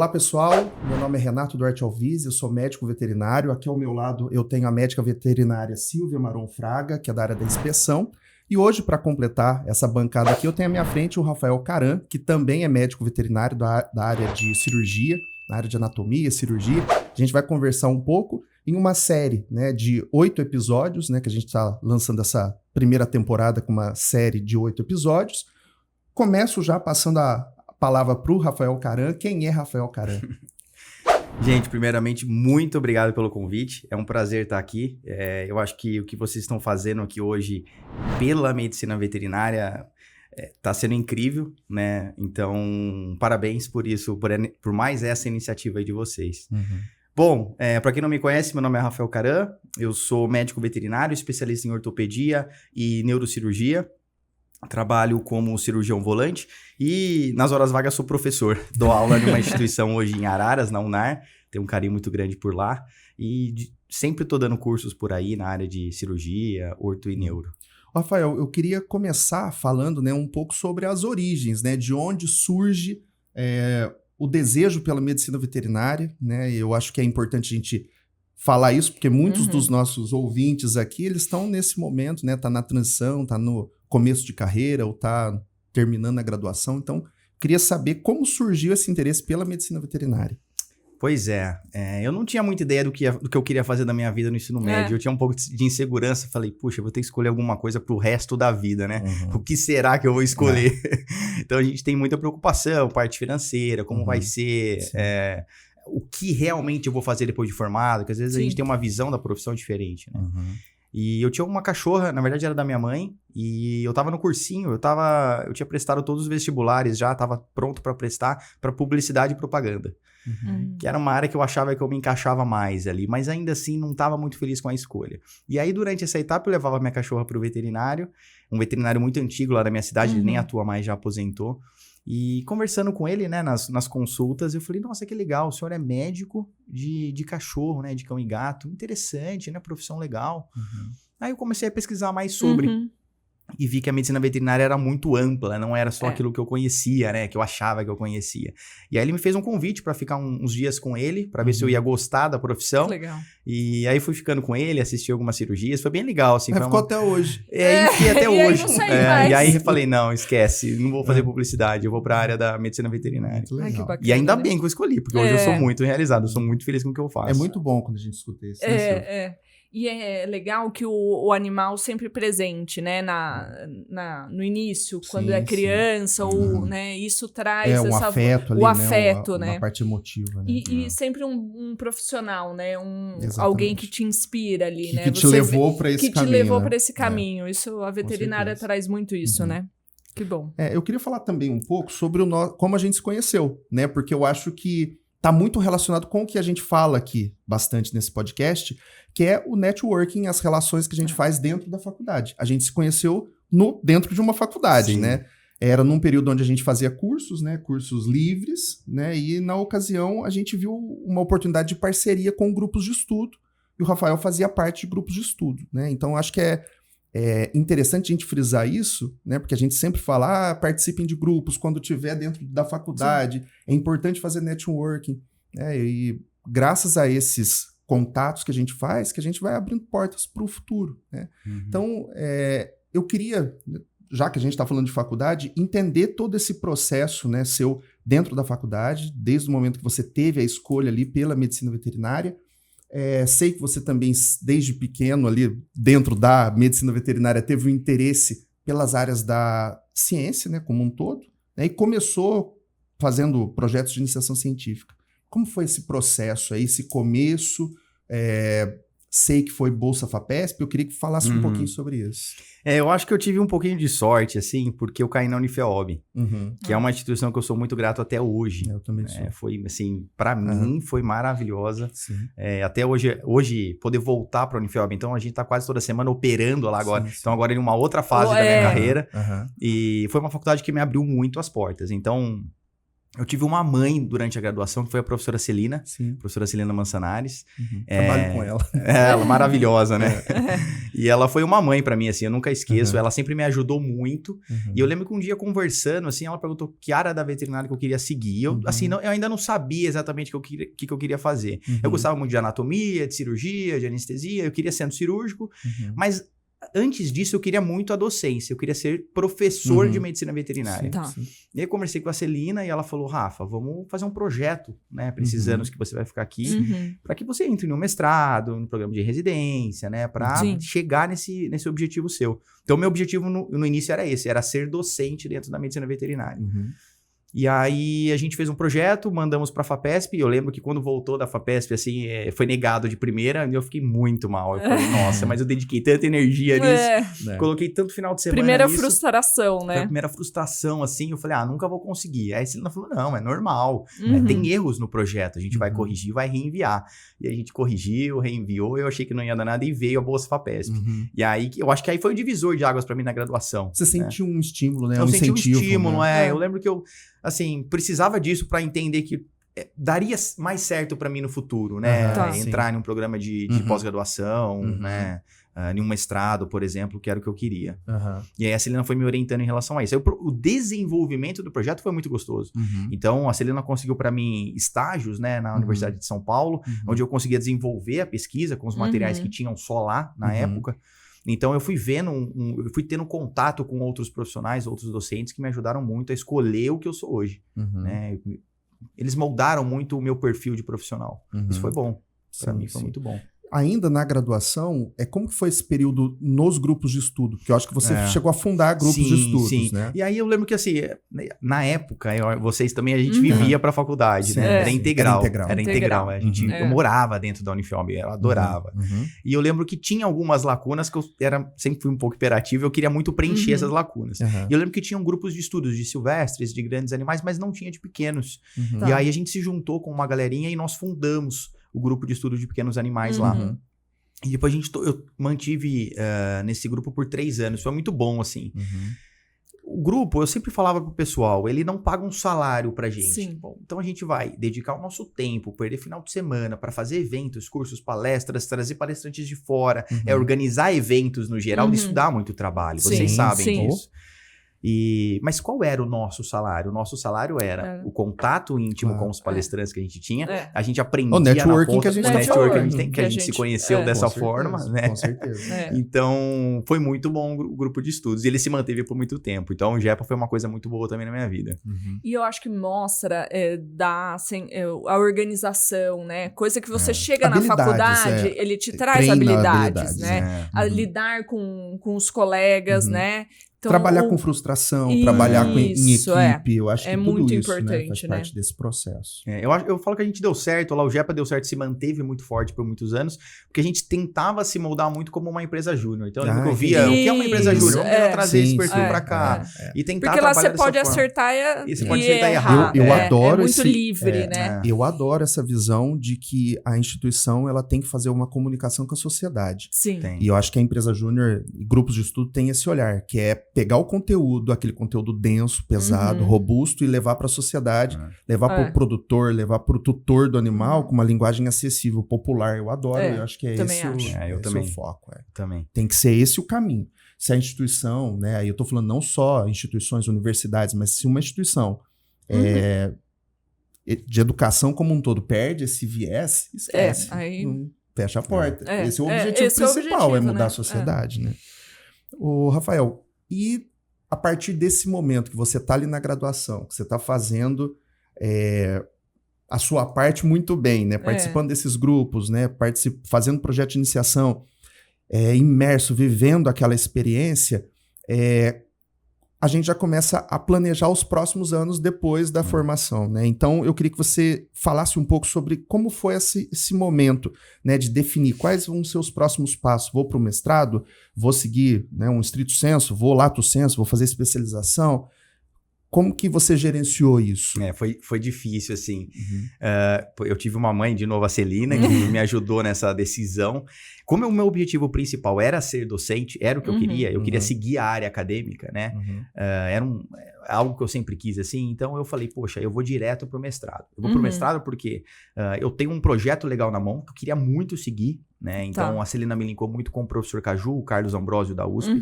Olá pessoal, meu nome é Renato Duarte Alviz, eu sou médico veterinário. Aqui ao meu lado eu tenho a médica veterinária Silvia Maron Fraga, que é da área da inspeção. E hoje, para completar essa bancada aqui, eu tenho à minha frente o Rafael Caran, que também é médico veterinário da área de cirurgia, na área de anatomia, cirurgia. A gente vai conversar um pouco em uma série, né, de 8 episódios, né, que a gente está lançando essa primeira temporada com uma série de 8 episódios. Começo já passando a palavra para o Rafael Caran. Quem é Rafael Caran? Gente, primeiramente, muito obrigado pelo convite. É um prazer estar aqui. Eu acho que o que vocês estão fazendo aqui hoje pela medicina veterinária está sendo incrível, né? Então, parabéns por isso, por mais essa iniciativa aí de vocês. Uhum. Bom, para quem não me conhece, meu nome é Rafael Caran. Eu sou médico veterinário, especialista em ortopedia e neurocirurgia. Trabalho como cirurgião volante e nas horas vagas sou professor. Dou aula em uma instituição hoje em Araras, na UNAR. Tenho um carinho muito grande por lá. E sempre estou dando cursos por aí na área de cirurgia, orto e neuro. Rafael, eu queria começar falando, né, um pouco sobre as origens, né, de onde surge o desejo pela medicina veterinária, né? Eu acho que é importante a gente falar isso, porque muitos dos nossos ouvintes aqui, eles estão nesse momento, né? Tá na transição, tá no começo de carreira ou tá terminando a graduação. Então, queria saber como surgiu esse interesse pela medicina veterinária. Pois eu não tinha muita ideia do que eu queria fazer da minha vida no ensino médio. Eu tinha um pouco de insegurança. Falei, puxa, eu vou ter que escolher alguma coisa pro resto da vida, né? O que será que eu vou escolher? Então, a gente tem muita preocupação, parte financeira, como vai ser, o que realmente eu vou fazer depois de formado, que às vezes a gente tem uma visão da profissão diferente, né? E eu tinha uma cachorra, na verdade era da minha mãe, e eu tava no cursinho, eu tinha prestado todos os vestibulares já, tava pronto para prestar para publicidade e propaganda. Que era uma área que eu achava que eu me encaixava mais ali, mas ainda assim não estava muito feliz com a escolha. E aí, durante essa etapa, eu levava minha cachorra para o veterinário, um veterinário muito antigo lá da minha cidade, ele nem atua mais, já aposentou. E conversando com ele, né, nas consultas, eu falei, nossa, que legal, o senhor é médico de cachorro, né, de cão e gato, interessante, né, profissão legal. Aí eu comecei a pesquisar mais sobre... E vi que a medicina veterinária era muito ampla, não era só aquilo que eu conhecia, né? Que eu achava que eu conhecia. E aí ele me fez um convite para ficar uns dias com ele, para ver se eu ia gostar da profissão. Legal. E aí fui ficando com ele, assisti algumas cirurgias, foi bem legal, assim. Ficou até hoje. E fiquei até hoje. Aí não saí mais. E aí eu falei, não, esquece, não vou fazer publicidade, eu vou para a área da medicina veterinária. Ai, que bacana, E ainda né? bem que eu escolhi, porque hoje eu sou muito realizado, eu sou muito feliz com o que eu faço. É muito bom quando a gente escuta isso. né, Silvia? E é legal que o animal sempre presente, né? No início, quando é criança, ou, né? Isso traz um afeto ali, o afeto, né? né? A parte emotiva, né? E sempre um profissional, né? Exatamente. Alguém que te inspira ali, né? Que te levou para esse que caminho. te levou né? para esse caminho. Isso, a veterinária certeza. traz muito isso, né? Que bom. Eu queria falar também um pouco sobre como a gente se conheceu, né? Porque eu acho que tá muito relacionado com o que a gente fala aqui bastante nesse podcast, que é o networking, as relações que a gente faz dentro da faculdade. A gente se conheceu dentro de uma faculdade, Sim. né? Era num período onde a gente fazia cursos, né? Cursos livres, né? E na ocasião a gente viu uma oportunidade de parceria com grupos de estudo, e o Rafael fazia parte de grupos de estudo, né? Então acho que é interessante a gente frisar isso, né? Porque a gente sempre fala, participem de grupos quando estiver dentro da faculdade. Sim. É importante fazer networking, né? E graças a esses contatos que a gente faz, que a gente vai abrindo portas para o futuro, né? Então, eu queria, já que a gente está falando de faculdade, entender todo esse processo, né, seu dentro da faculdade, desde o momento que você teve a escolha ali pela medicina veterinária. Sei que você também, desde pequeno ali, dentro da medicina veterinária, teve um interesse pelas áreas da ciência, né, como um todo, né, e começou fazendo projetos de iniciação científica. Como foi esse processo aí, esse começo? Sei que foi Bolsa FAPESP, eu queria que falasse um pouquinho sobre isso. Eu acho que eu tive um pouquinho de sorte, assim, porque eu caí na Unifeob, que é uma instituição que eu sou muito grato até hoje. Eu também sou. Foi, assim, para mim, foi maravilhosa. Sim. Até hoje, poder voltar para a Unifeob. Então, a gente tá quase toda semana operando lá agora. Sim. Então, agora em uma outra fase da minha carreira. Uhum. E foi uma faculdade que me abriu muito as portas. Então, Eu tive uma mãe durante a graduação, que foi a professora Celina. Sim. Professora Celina Manzanares. Trabalho com ela. Ela maravilhosa, né? E ela foi uma mãe pra mim, assim, eu nunca esqueço. Ela sempre me ajudou muito. E eu lembro que um dia conversando, assim, ela perguntou que área da veterinária que eu queria seguir. Eu, assim, eu ainda não sabia exatamente o que eu queria fazer. Eu gostava muito de anatomia, de cirurgia, de anestesia. Eu queria centro cirúrgico. Mas antes disso, eu queria muito a docência. Eu queria ser professor de medicina veterinária. Tá. E aí eu conversei com a Celina e ela falou, Rafa, vamos fazer um projeto, né? Para esses anos que você vai ficar aqui, para que você entre no mestrado, no programa de residência, né? Para chegar nesse objetivo seu. Então, meu objetivo no início era esse, era ser docente dentro da medicina veterinária. E aí a gente fez um projeto, mandamos para a FAPESP. Eu lembro que quando voltou da FAPESP, assim, foi negado de primeira, e eu fiquei muito mal. Eu falei, nossa, mas eu dediquei tanta energia nisso, coloquei tanto final de semana Primeira nisso. frustração, né? Foi a primeira frustração, assim, eu falei, nunca vou conseguir. Aí a Celina falou, não, é normal, tem erros no projeto, a gente vai corrigir, vai reenviar. E a gente corrigiu, reenviou, eu achei que não ia dar nada e veio a Bolsa FAPESP. E aí, eu acho que aí foi o divisor de águas para mim na graduação. Você sentiu um estímulo, né? Eu senti incentivo, um estímulo, né? Eu lembro que eu, assim, precisava disso para entender que daria mais certo para mim no futuro, né? Entrar em um programa de pós-graduação, né? Em um mestrado, por exemplo, que era o que eu queria. E aí a Celina foi me orientando em relação a isso. Aí, o desenvolvimento do projeto foi muito gostoso. Então, a Celina conseguiu para mim estágios, né, na Universidade de São Paulo, onde eu conseguia desenvolver a pesquisa com os materiais que tinham só lá na época. Então, eu fui vendo, eu fui tendo contato com outros profissionais, outros docentes que me ajudaram muito a escolher o que eu sou hoje. Né? Eles moldaram muito o meu perfil de profissional. Isso foi bom. Para mim foi muito bom. Ainda na graduação, como que foi esse período nos grupos de estudo? Porque eu acho que você chegou a fundar grupos de estudos, né? E aí eu lembro que, assim, na época, vocês também, a gente vivia pra faculdade, né? Era integral. Era integral. Eu morava dentro da Unifilm, eu adorava. E eu lembro que tinha algumas lacunas que eu sempre fui um pouco hiperativo, eu queria muito preencher essas lacunas. E eu lembro que tinham grupos de estudos de silvestres, de grandes animais, mas não tinha de pequenos. E aí a gente se juntou com uma galerinha e nós fundamos o grupo de estudo de pequenos animais lá. E depois eu mantive nesse grupo por 3 anos. Foi muito bom, assim. O grupo, eu sempre falava pro pessoal, ele não paga um salário pra gente. Bom, então a gente vai dedicar o nosso tempo, perder final de semana para fazer eventos, cursos, palestras, trazer palestrantes de fora, organizar eventos no geral. Isso dá muito trabalho, vocês sabem disso. Mas qual era o nosso salário? O nosso salário era o contato íntimo com os palestrantes que a gente tinha. A gente aprendia o networking que a gente tá falando. Que a gente se conheceu dessa forma, né? Com certeza. Então, foi muito bom o grupo de estudos. E ele se manteve por muito tempo. Então, o GEPA foi uma coisa muito boa também na minha vida. E eu acho que mostra, a organização, né? Coisa que você chega na faculdade, ele te traz habilidades, né? A lidar com os colegas, né? Então, trabalhar com frustração, trabalhar em equipe, eu acho que tudo muito isso, importante, faz parte desse processo. Eu falo que a gente deu certo, lá o GEPA deu certo, se manteve muito forte por muitos anos, porque a gente tentava se moldar muito como uma empresa júnior. Então eu via o que é uma empresa júnior, vamos trazer esse perfil pra cá e tentar porque lá trabalhar você pode forma. acertar e você pode acertar errado. Eu adoro muito livre, né? Eu adoro essa visão de que a instituição ela tem que fazer uma comunicação com a sociedade. Sim. E eu acho que a empresa júnior e grupos de estudo tem esse olhar, que é pegar o conteúdo, aquele conteúdo denso, pesado, robusto e levar para a sociedade, levar para o produtor, levar para o tutor do animal com uma linguagem acessível, popular. Eu adoro, eu acho que esse o foco. Também. Tem que ser esse o caminho. Se a instituição, né, aí eu estou falando não só instituições, universidades, mas se uma instituição de educação como um todo perde esse viés, esquece. Fecha a porta. Esse é o objetivo principal, mudar a sociedade. Né? O Rafael, e a partir desse momento que você está ali na graduação, que você está fazendo a sua parte muito bem, né? Participando desses grupos, né? Fazendo projeto de iniciação, imerso, vivendo aquela experiência, a gente já começa a planejar os próximos anos depois da formação, né? Então, eu queria que você falasse um pouco sobre como foi esse momento, né, de definir quais vão ser os próximos passos. Vou para o mestrado, vou seguir, né, um estrito sensu, vou lato sensu, vou fazer especialização. Como que você gerenciou isso? Foi difícil, assim. Eu tive uma mãe, de novo, a Celina, que me ajudou nessa decisão. Como o meu objetivo principal era ser docente, era o que eu queria seguir a área acadêmica, né? Era algo que eu sempre quis, assim. Então, eu falei, poxa, eu vou direto pro mestrado. Eu vou pro mestrado porque eu tenho um projeto legal na mão que eu queria muito seguir, né? Então, a Celina me linkou muito com o professor Caju, o Carlos Ambrosio, da USP.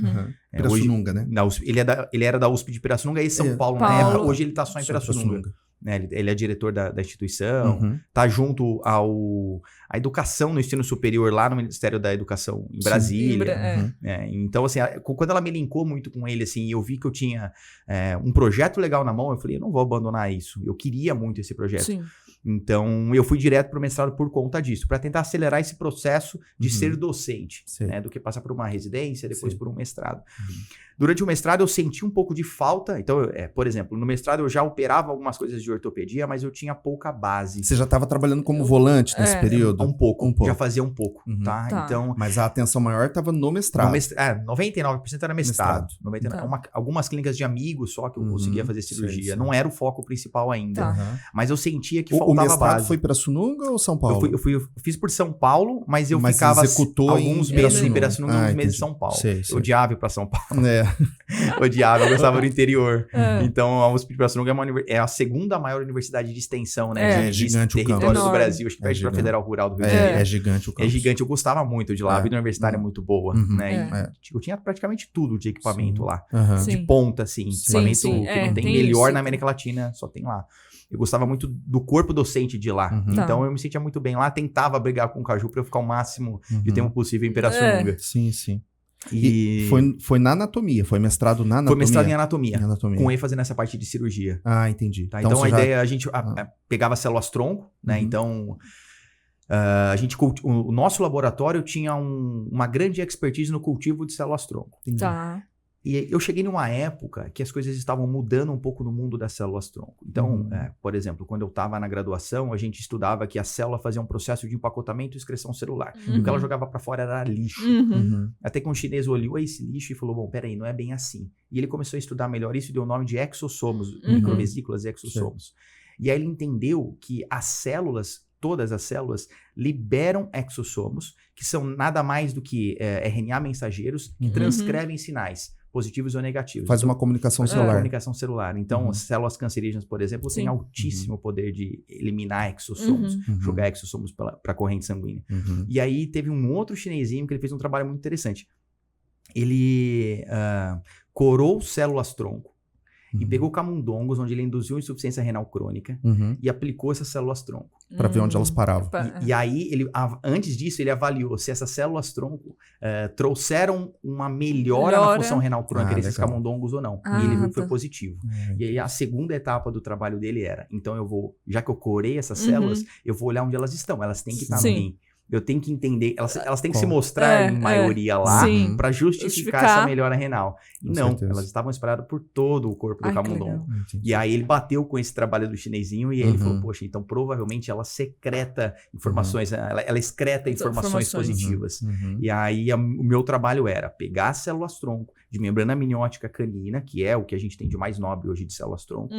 Pirassununga, né? Na USP, ele era da USP de Pirassununga e São Paulo na época. Hoje ele tá só em Pirassununga. Né? Ele é diretor da instituição, tá junto à educação no ensino superior lá no Ministério da Educação em Brasília. Então, assim, quando ela me linkou muito com ele, assim, eu vi que eu tinha um projeto legal na mão, eu falei, eu não vou abandonar isso. Eu queria muito esse projeto. Sim. Então, eu fui direto para o mestrado por conta disso, para tentar acelerar esse processo de ser docente, né, do que passar por uma residência, depois por um mestrado. Durante o mestrado, eu senti um pouco de falta. Então, por exemplo, no mestrado eu já operava algumas coisas de ortopedia, mas eu tinha pouca base. Você já estava trabalhando como volante nesse período? Um pouco. Já fazia um pouco, tá? Então, mas a atenção maior estava no mestrado. 99% era mestrado. 99%, algumas clínicas de amigos só que eu conseguia fazer cirurgia. Não era o foco principal ainda. Mas eu sentia que faltava base. O mestrado foi para Pirassununga ou São Paulo? Eu fiz por São Paulo, mas eu ficava alguns meses em Pirassununga e alguns meses em São Paulo. Eu odiava ir para São Paulo. Odiava, eu gostava do interior. Então, a USP de Pirassununga é a segunda maior universidade de extensão, né? É gigante o território do Brasil. Acho que perde para a Federal Rural do Rio de Janeiro. É gigante o campus. É gigante, eu gostava muito de lá. A vida universitária é muito boa, né? Eu tinha praticamente tudo de equipamento lá. De ponta, assim. Equipamento que não tem melhor na América Latina, só tem lá. Eu gostava muito do corpo docente de lá. Então, eu me sentia muito bem lá. Tentava brigar com o Caju para eu ficar o máximo de tempo possível em Pirassununga. Sim. E foi na anatomia, foi mestrado na anatomia? Foi mestrado em anatomia. Com ênfase nessa parte de cirurgia. Entendi. Tá? Então a ideia, a gente pegava células-tronco, né? Então, o nosso laboratório tinha uma grande expertise no cultivo de células-tronco. Tá. E eu cheguei numa época que as coisas estavam mudando um pouco no mundo das células-tronco. Então, por exemplo, quando eu estava na graduação, a gente estudava que a célula fazia um processo de empacotamento e excreção celular. E o que ela jogava para fora era lixo. Até que um chinês olhou esse lixo e falou, bom, peraí, não é bem assim. E ele começou a estudar melhor isso e deu o nome de exossomos, microvesículas e exossomos. E aí ele entendeu que todas as células liberam exossomos, que são nada mais do que RNA mensageiros que transcrevem sinais positivos ou negativos. Faz uma comunicação celular. Então, as células cancerígenas, por exemplo, têm altíssimo poder de eliminar exossomos, jogar exossomos para a corrente sanguínea. E aí teve um outro chinesinho que ele fez um trabalho muito interessante. Ele corou células-tronco e pegou camundongos, onde ele induziu insuficiência renal crônica e aplicou essas células-tronco. Para ver onde elas paravam. E aí, antes disso, ele avaliou se essas células-tronco trouxeram uma melhora na função renal crônica desses camundongos ou não. E ele viu que foi positivo. E aí, a segunda etapa do trabalho dele era, então já que eu corei essas células, eu vou olhar onde elas estão. Elas têm que estar no rim. Eu tenho que entender, elas têm que se mostrar em maioria lá para justificar essa melhora renal. E não, elas estavam espalhadas por todo o corpo do camundongo. E aí ele bateu com esse trabalho do chinesinho e ele falou, poxa, então provavelmente ela secreta informações, ela excreta informações positivas. E aí o meu trabalho era pegar células-tronco de membrana amniótica canina, que é o que a gente tem de mais nobre hoje de células-tronco,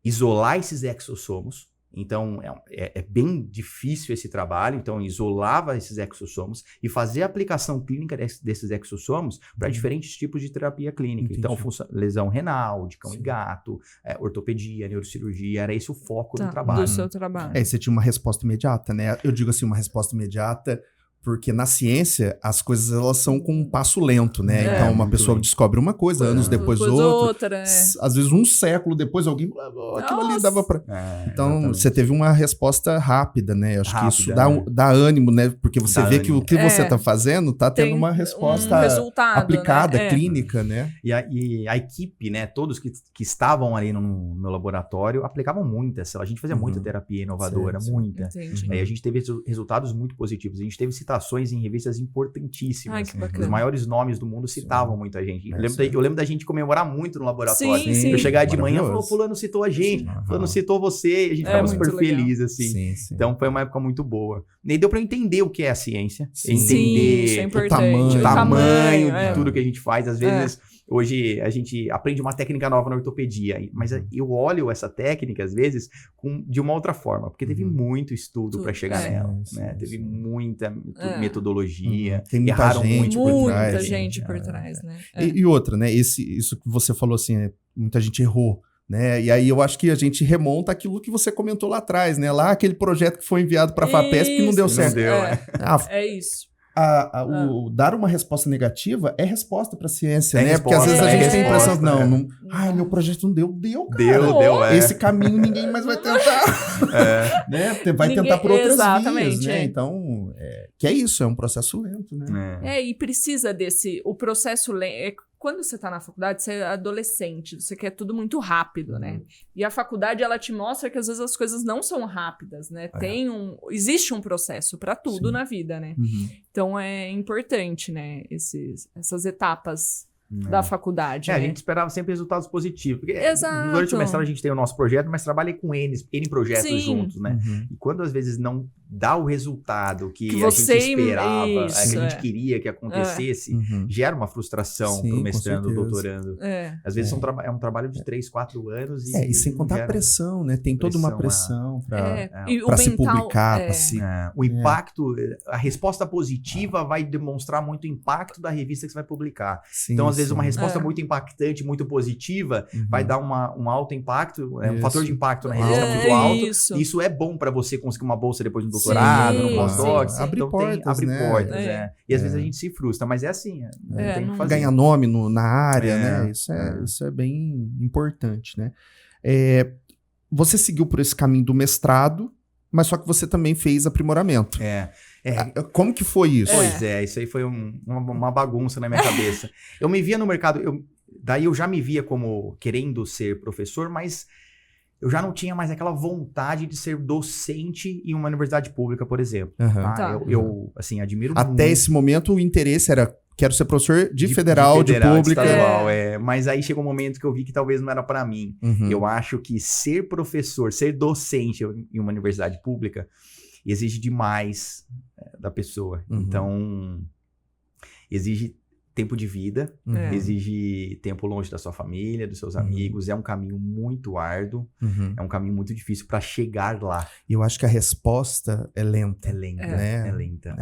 isolar esses exossomos. Então, é bem difícil esse trabalho. Então, isolava esses exossomos e fazia a aplicação clínica desses exossomos para diferentes tipos de terapia clínica. Então, lesão renal, de cão e gato, ortopedia, neurocirurgia, era esse o foco do trabalho. Do seu trabalho. Você tinha uma resposta imediata, né? Eu digo assim, uma resposta imediata... Porque na ciência, as coisas elas são com um passo lento, né? Então, uma pessoa descobre uma coisa, anos depois outra. Às vezes, um século depois, alguém... aquilo ali dava pra... Então, você teve uma resposta rápida, né? Acho que isso dá ânimo, né? Porque você vê que o que você tá fazendo tá tendo uma resposta aplicada, clínica, né? E a equipe, né? Todos que estavam ali no meu laboratório aplicavam muita. A gente fazia muita terapia inovadora, muita. E aí, a gente teve resultados muito positivos. A gente teve citações redações em revistas importantíssimas. Ai, que bacana. Os maiores nomes do mundo citavam muito a gente. Eu lembro da gente comemorar muito no laboratório. Sim. Eu chegar de manhã e falar, fulano citou a gente, fulano citou você, e a gente ficava super feliz, assim. Sim. Então foi uma época muito boa. E aí deu pra eu entender o que é a ciência, isso é importante. o tamanho de tudo que a gente faz. Às vezes, hoje, a gente aprende uma técnica nova na ortopedia, mas eu olho essa técnica, às vezes, de uma outra forma, porque teve muito estudo para chegar nela, né? Teve muita metodologia, tem muita erraram gente muita gente por trás, né? E outra, né? Isso que você falou assim, muita gente errou. Né? E aí eu acho que a gente remonta aquilo que você comentou lá atrás, né? Lá aquele projeto que foi enviado para a FAPESP que não deu certo. Não deu, é isso. Dar uma resposta negativa é resposta para a ciência, né? Porque às vezes a gente tem a impressão que meu projeto não deu, cara. Deu. Esse caminho ninguém mais vai tentar. Né? Vai tentar por outras vias, né? Então, que é isso, é um processo lento, né? E precisa o processo lento. Quando você está na faculdade, você é adolescente, você quer tudo muito rápido, né? E a faculdade, ela te mostra que às vezes as coisas não são rápidas, né? Existe um processo para tudo na vida, né? Então é importante, né? Essas etapas da faculdade. A gente esperava sempre resultados positivos. Porque Exato. Durante o mestrado a gente tem o nosso projeto, mas trabalhei com N projetos juntos, né? E quando às vezes não dá o resultado que a gente esperava, que a gente queria que acontecesse, gera uma frustração pro mestrando, doutorando. Às vezes é um trabalho de 3, 4 anos. E sem contar a pressão, né? Tem toda uma pressão para se publicar. O impacto, a resposta positiva vai demonstrar muito o impacto da revista que você vai publicar. Então, às vezes, uma resposta muito impactante, muito positiva, vai dar um alto impacto, um fator de impacto na revista muito alto. Isso é bom para você conseguir uma bolsa depois do doutorado, no pós-doc. Abre portas, E às vezes a gente se frustra, mas é assim. Tem que fazer. Ganha nome na área, né? Isso é bem importante, né? Você seguiu por esse caminho do mestrado, mas só que você também fez aprimoramento. Como que foi isso? Pois isso aí foi uma bagunça na minha cabeça. Eu me via no mercado, daí eu já me via como querendo ser professor, mas eu já não tinha mais aquela vontade de ser docente em uma universidade pública, por exemplo. Eu assim, admiro muito. Até esse momento o interesse era, quero ser professor de federal, de pública. Estadual, mas aí chegou um momento que eu vi que talvez não era para mim. Eu acho que ser professor, ser docente em uma universidade pública exige demais da pessoa. Então, exige tempo de vida, exige tempo longe da sua família, dos seus amigos. É um caminho muito árduo, é um caminho muito difícil para chegar lá. E eu acho que a resposta é lenta. É lenta.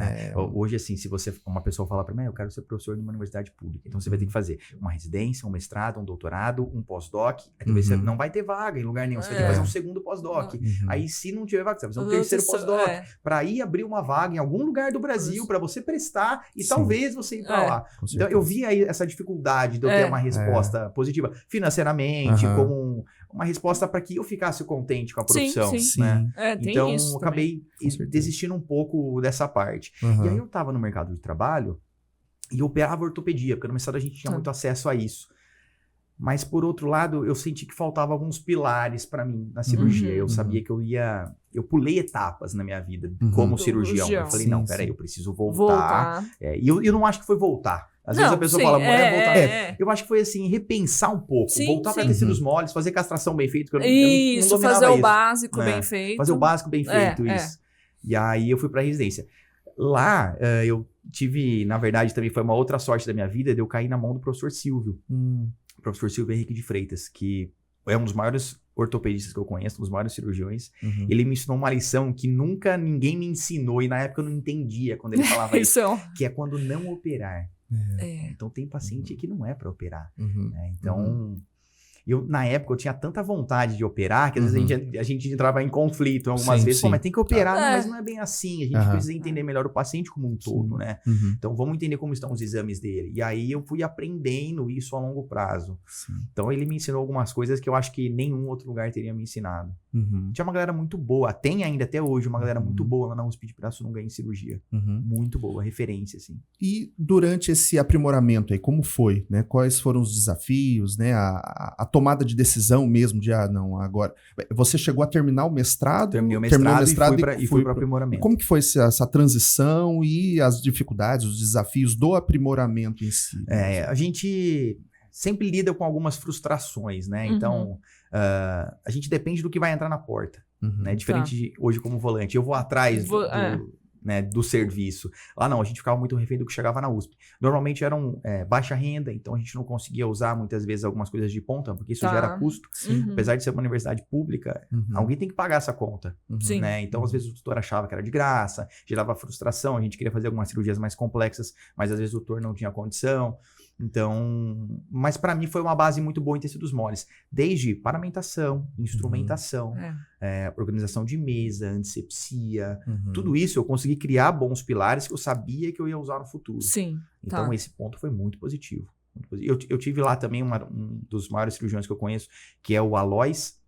Hoje, assim, se uma pessoa falar para mim, eu quero ser professor de uma universidade pública, então você vai ter que fazer uma residência, um mestrado, um doutorado, um pós-doc. Aí talvez você não vai ter vaga em lugar nenhum, você vai ter que fazer um segundo pós-doc. Aí, se não tiver vaga, você vai fazer um terceiro pós-doc. Para ir abrir uma vaga em algum lugar do Brasil, para você prestar e talvez você ir para lá. Então, eu vi aí essa dificuldade de eu ter uma resposta positiva financeiramente, como uma resposta para que eu ficasse contente com a profissão. Né? Então, eu acabei desistindo um pouco dessa parte. E aí eu estava no mercado de trabalho e eu operava ortopedia, porque no mestrado a gente tinha muito acesso a isso. Mas, por outro lado, eu senti que faltava alguns pilares para mim na cirurgia. Eu sabia que eu pulei etapas na minha vida como cirurgião. Eu falei, não, peraí, eu preciso voltar. E eu não acho que foi voltar. Às vezes a pessoa fala, voltar. Eu acho que foi assim, repensar um pouco. Voltar para tecidos moles, fazer castração bem feita. Eu não fazer o básico bem feito. Fazer o básico bem feito, isso. E aí eu fui para residência. Lá, eu tive, na verdade, também foi uma outra sorte da minha vida, de eu cair na mão do professor Silvio. O professor Silvio Henrique de Freitas, que é um dos maiores ortopedistas que eu conheço, um dos maiores cirurgiões. Ele me ensinou uma lição que nunca ninguém me ensinou, e na época eu não entendia quando ele falava isso, que é quando não operar. Então tem paciente que não é para operar. Né? Então, na época eu tinha tanta vontade de operar que às vezes a gente entrava em conflito algumas vezes. Pô, mas tem que operar, mas não é bem assim. A gente precisa entender melhor o paciente como um todo, né? Então vamos entender como estão os exames dele. E aí eu fui aprendendo isso a longo prazo. Então ele me ensinou algumas coisas que eu acho que nenhum outro lugar teria me ensinado. Tinha uma galera muito boa, tem ainda até hoje uma galera muito boa lá na USP de Pirassununga em cirurgia. Muito boa, referência, assim. E durante esse aprimoramento aí, como foi, né? Quais foram os desafios, né? A tomada de decisão mesmo, de, não, agora... Você chegou a terminar o mestrado? Terminei o mestrado e fui para o aprimoramento. Como que foi essa transição e as dificuldades, os desafios do aprimoramento em si? A gente sempre lida com algumas frustrações, né? Então, a gente depende do que vai entrar na porta, né? Diferente de hoje como volante. Eu vou atrás do serviço. Lá não, a gente ficava muito refém do que chegava na USP. Normalmente eram baixa renda, então a gente não conseguia usar muitas vezes algumas coisas de ponta, porque isso gera custo. Apesar de ser uma universidade pública, alguém tem que pagar essa conta. Né? Então, às vezes o tutor achava que era de graça, gerava frustração, a gente queria fazer algumas cirurgias mais complexas, mas às vezes o tutor não tinha condição. Então, mas para mim foi uma base muito boa em tecidos moles, desde paramentação, instrumentação, organização de mesa, antisepsia, tudo isso eu consegui criar bons pilares que eu sabia que eu ia usar no futuro. Sim. Então esse ponto foi muito positivo. Eu tive lá também um dos maiores cirurgiões que eu conheço, que é o Alois.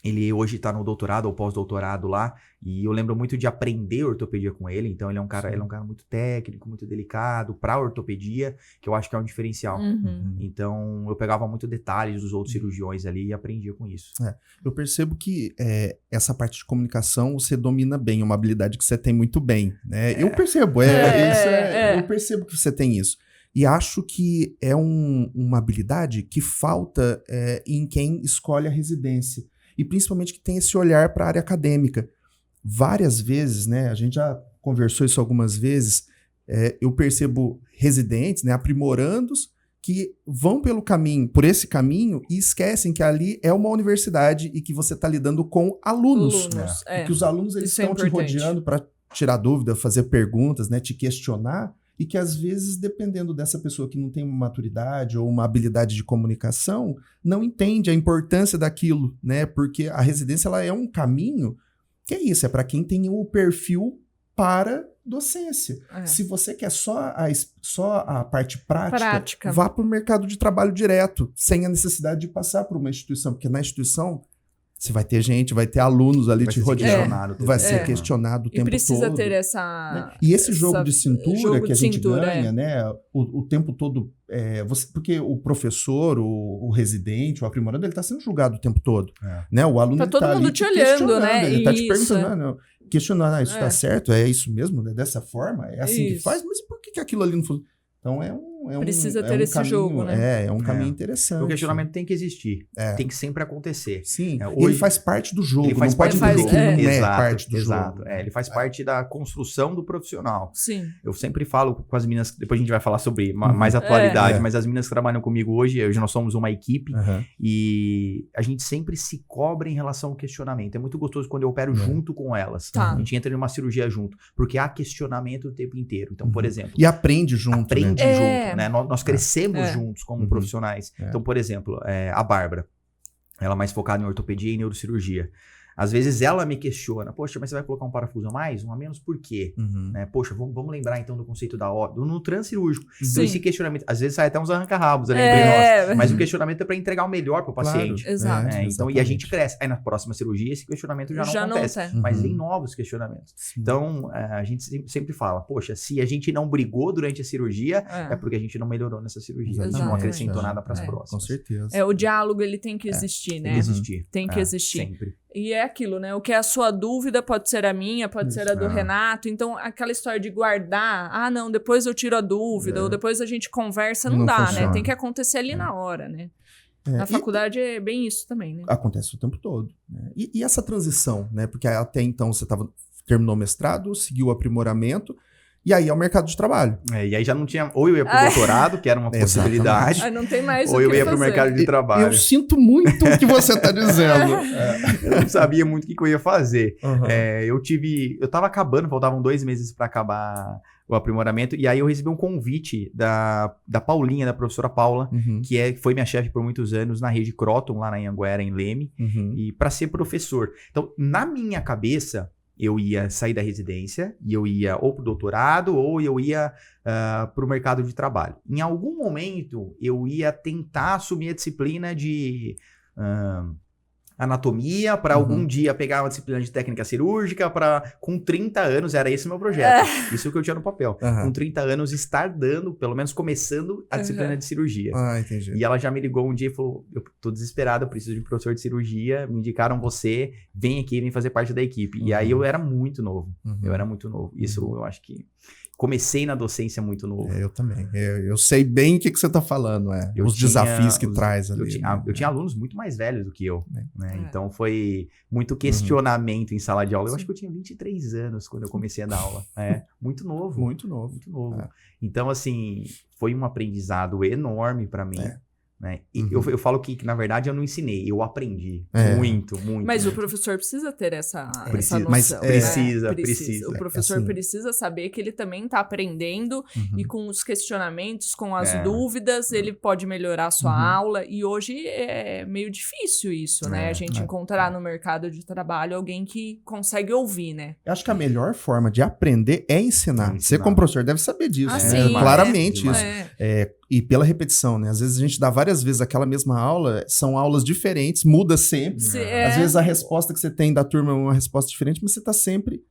Ele hoje está no doutorado ou pós-doutorado lá, e eu lembro muito de aprender ortopedia com ele. Então ele é um cara muito técnico, muito delicado para ortopedia, que eu acho que é um diferencial. Então eu pegava muito detalhes dos outros cirurgiões ali e aprendia com isso. Eu percebo que essa parte de comunicação você domina bem, é uma habilidade que você tem muito bem, né? Eu percebo, eu percebo que você tem isso. E acho que é uma habilidade que falta em quem escolhe a residência. E principalmente que tem esse olhar para a área acadêmica. Várias vezes, né, a gente já conversou isso algumas vezes, eu percebo residentes, né, aprimorandos, que vão por esse caminho e esquecem que ali é uma universidade e que você está lidando com alunos. E que os alunos eles estão te rodeando para tirar dúvida, fazer perguntas, né, te questionar. E que, às vezes, dependendo dessa pessoa que não tem uma maturidade ou uma habilidade de comunicação, não entende a importância daquilo, né? Porque a residência ela é um caminho que é isso, é para quem tem o perfil para docência. Se você quer só a parte prática, vá para o mercado de trabalho direto, sem a necessidade de passar por uma instituição, porque na instituição... Você vai ter gente, vai ter alunos ali te rodeando. Vai ser questionado o tempo todo. E precisa ter essa... Né? E esse jogo de cintura que a gente ganha, né? O tempo todo... porque o professor, o residente, o aprimorando, ele está sendo julgado o tempo todo. Né? O aluno todo mundo ali te olhando, né? Ele está te perguntando, questionando, isso está certo? É isso mesmo? É dessa forma? É assim que faz? Mas por que aquilo ali não funciona? Então precisa ter esse caminho, jogo, né? É um caminho interessante. O questionamento tem que existir. Tem que sempre acontecer. Sim. Hoje, ele faz parte do jogo. Ele faz parte do jogo. Parte do jogo. Ele faz parte da construção do profissional. Sim. Eu sempre falo com as meninas, depois a gente vai falar sobre mais atualidade, mas as meninas que trabalham comigo hoje nós somos uma equipe e a gente sempre se cobra em relação ao questionamento. É muito gostoso quando eu opero junto com elas. A gente entra em uma cirurgia junto, porque há questionamento o tempo inteiro. Então, por exemplo... E aprende junto. Junto, né? Nós crescemos juntos como profissionais. Então, por exemplo, a Bárbara, ela é mais focada em ortopedia e neurocirurgia. Às vezes ela me questiona, poxa, mas você vai colocar um parafuso a mais, um a menos, por quê? Né? Poxa, vamos lembrar então do conceito no transcirúrgico. Então esse questionamento, às vezes sai até uns arranca-rabos ali entre nós, mas o questionamento é para entregar o melhor para o paciente. Exato. Então, e a gente cresce. Aí na próxima cirurgia esse questionamento já não acontece, mas vem novos questionamentos. Então a gente sempre fala, poxa, se a gente não brigou durante a cirurgia, é porque a gente não melhorou nessa cirurgia, a gente não acrescentou nada para as próximas. Com certeza. O diálogo ele tem que existir, né? Tem que existir. Sempre. E é aquilo, né? O que é a sua dúvida pode ser a minha, pode ser a do Renato. Então, aquela história de guardar, não, depois eu tiro a dúvida, ou depois a gente conversa, não dá, funciona, né? Tem que acontecer ali na hora, né? Na faculdade é bem isso também, né? Acontece o tempo todo. Né? E essa transição, né? Porque até então você terminou o mestrado, seguiu o aprimoramento, e aí é o mercado de trabalho. E aí já não tinha... Ou eu ia pro doutorado, que era uma possibilidade. Não tem mais ou eu ia pro mercado de trabalho. Eu sinto muito o que você tá dizendo. Eu não sabia muito o que eu ia fazer. Eu tava acabando, faltavam 2 meses para acabar o aprimoramento, e aí eu recebi um convite da Paulinha, da professora Paula, que foi minha chefe por muitos anos na rede Croton, lá na Anhanguera, em Leme, e para ser professor. Então, na minha cabeça... Eu ia sair da residência e eu ia ou para o doutorado ou eu ia para o mercado de trabalho. Em algum momento, eu ia tentar assumir a disciplina de anatomia, para algum dia pegar uma disciplina de técnica cirúrgica, com 30 anos, era esse o meu projeto. Isso que eu tinha no papel. Com 30 anos, estar dando, pelo menos começando a disciplina de cirurgia. Entendi. E ela já me ligou um dia e falou, eu tô desesperada, eu preciso de um professor de cirurgia, me indicaram você, vem aqui, vem fazer parte da equipe. E aí eu era muito novo. Isso eu acho que... Comecei na docência muito novo. Eu também. Eu sei bem o que você está falando. Os desafios que traz ali. Eu tinha alunos muito mais velhos do que eu. Né? Então foi muito questionamento em sala de aula. Eu acho que eu tinha 23 anos quando eu comecei a dar aula. Muito novo. Muito novo. Então, assim, foi um aprendizado enorme para mim. Né? E eu falo que, na verdade, eu não ensinei, eu aprendi muito. Mas o professor precisa ter essa noção. Mas precisa. O professor precisa saber que ele também está aprendendo e com os questionamentos, com as dúvidas, ele pode melhorar a sua aula. E hoje é meio difícil isso, né? A gente encontrar no mercado de trabalho alguém que consegue ouvir, né? Eu acho que a melhor forma de aprender é ensinar. Você, como professor, deve saber disso. Sim, claramente isso. E pela repetição, né? Às vezes a gente dá várias vezes aquela mesma aula, são aulas diferentes, muda sempre. Às vezes a resposta que você tem da turma é uma resposta diferente, mas você está sempre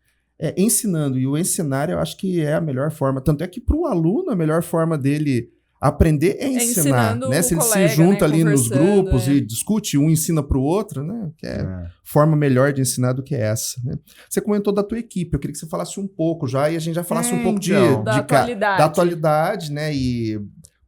ensinando. E o ensinar, eu acho que é a melhor forma. Tanto é que para o aluno, a melhor forma dele aprender é ensinar. Né? Se ele se junta ali nos grupos e discute, um ensina para o outro, né? Que forma melhor de ensinar do que essa. Né? Você comentou da tua equipe, eu queria que você falasse um pouco já, e a gente já falasse um pouco da atualidade, né? E...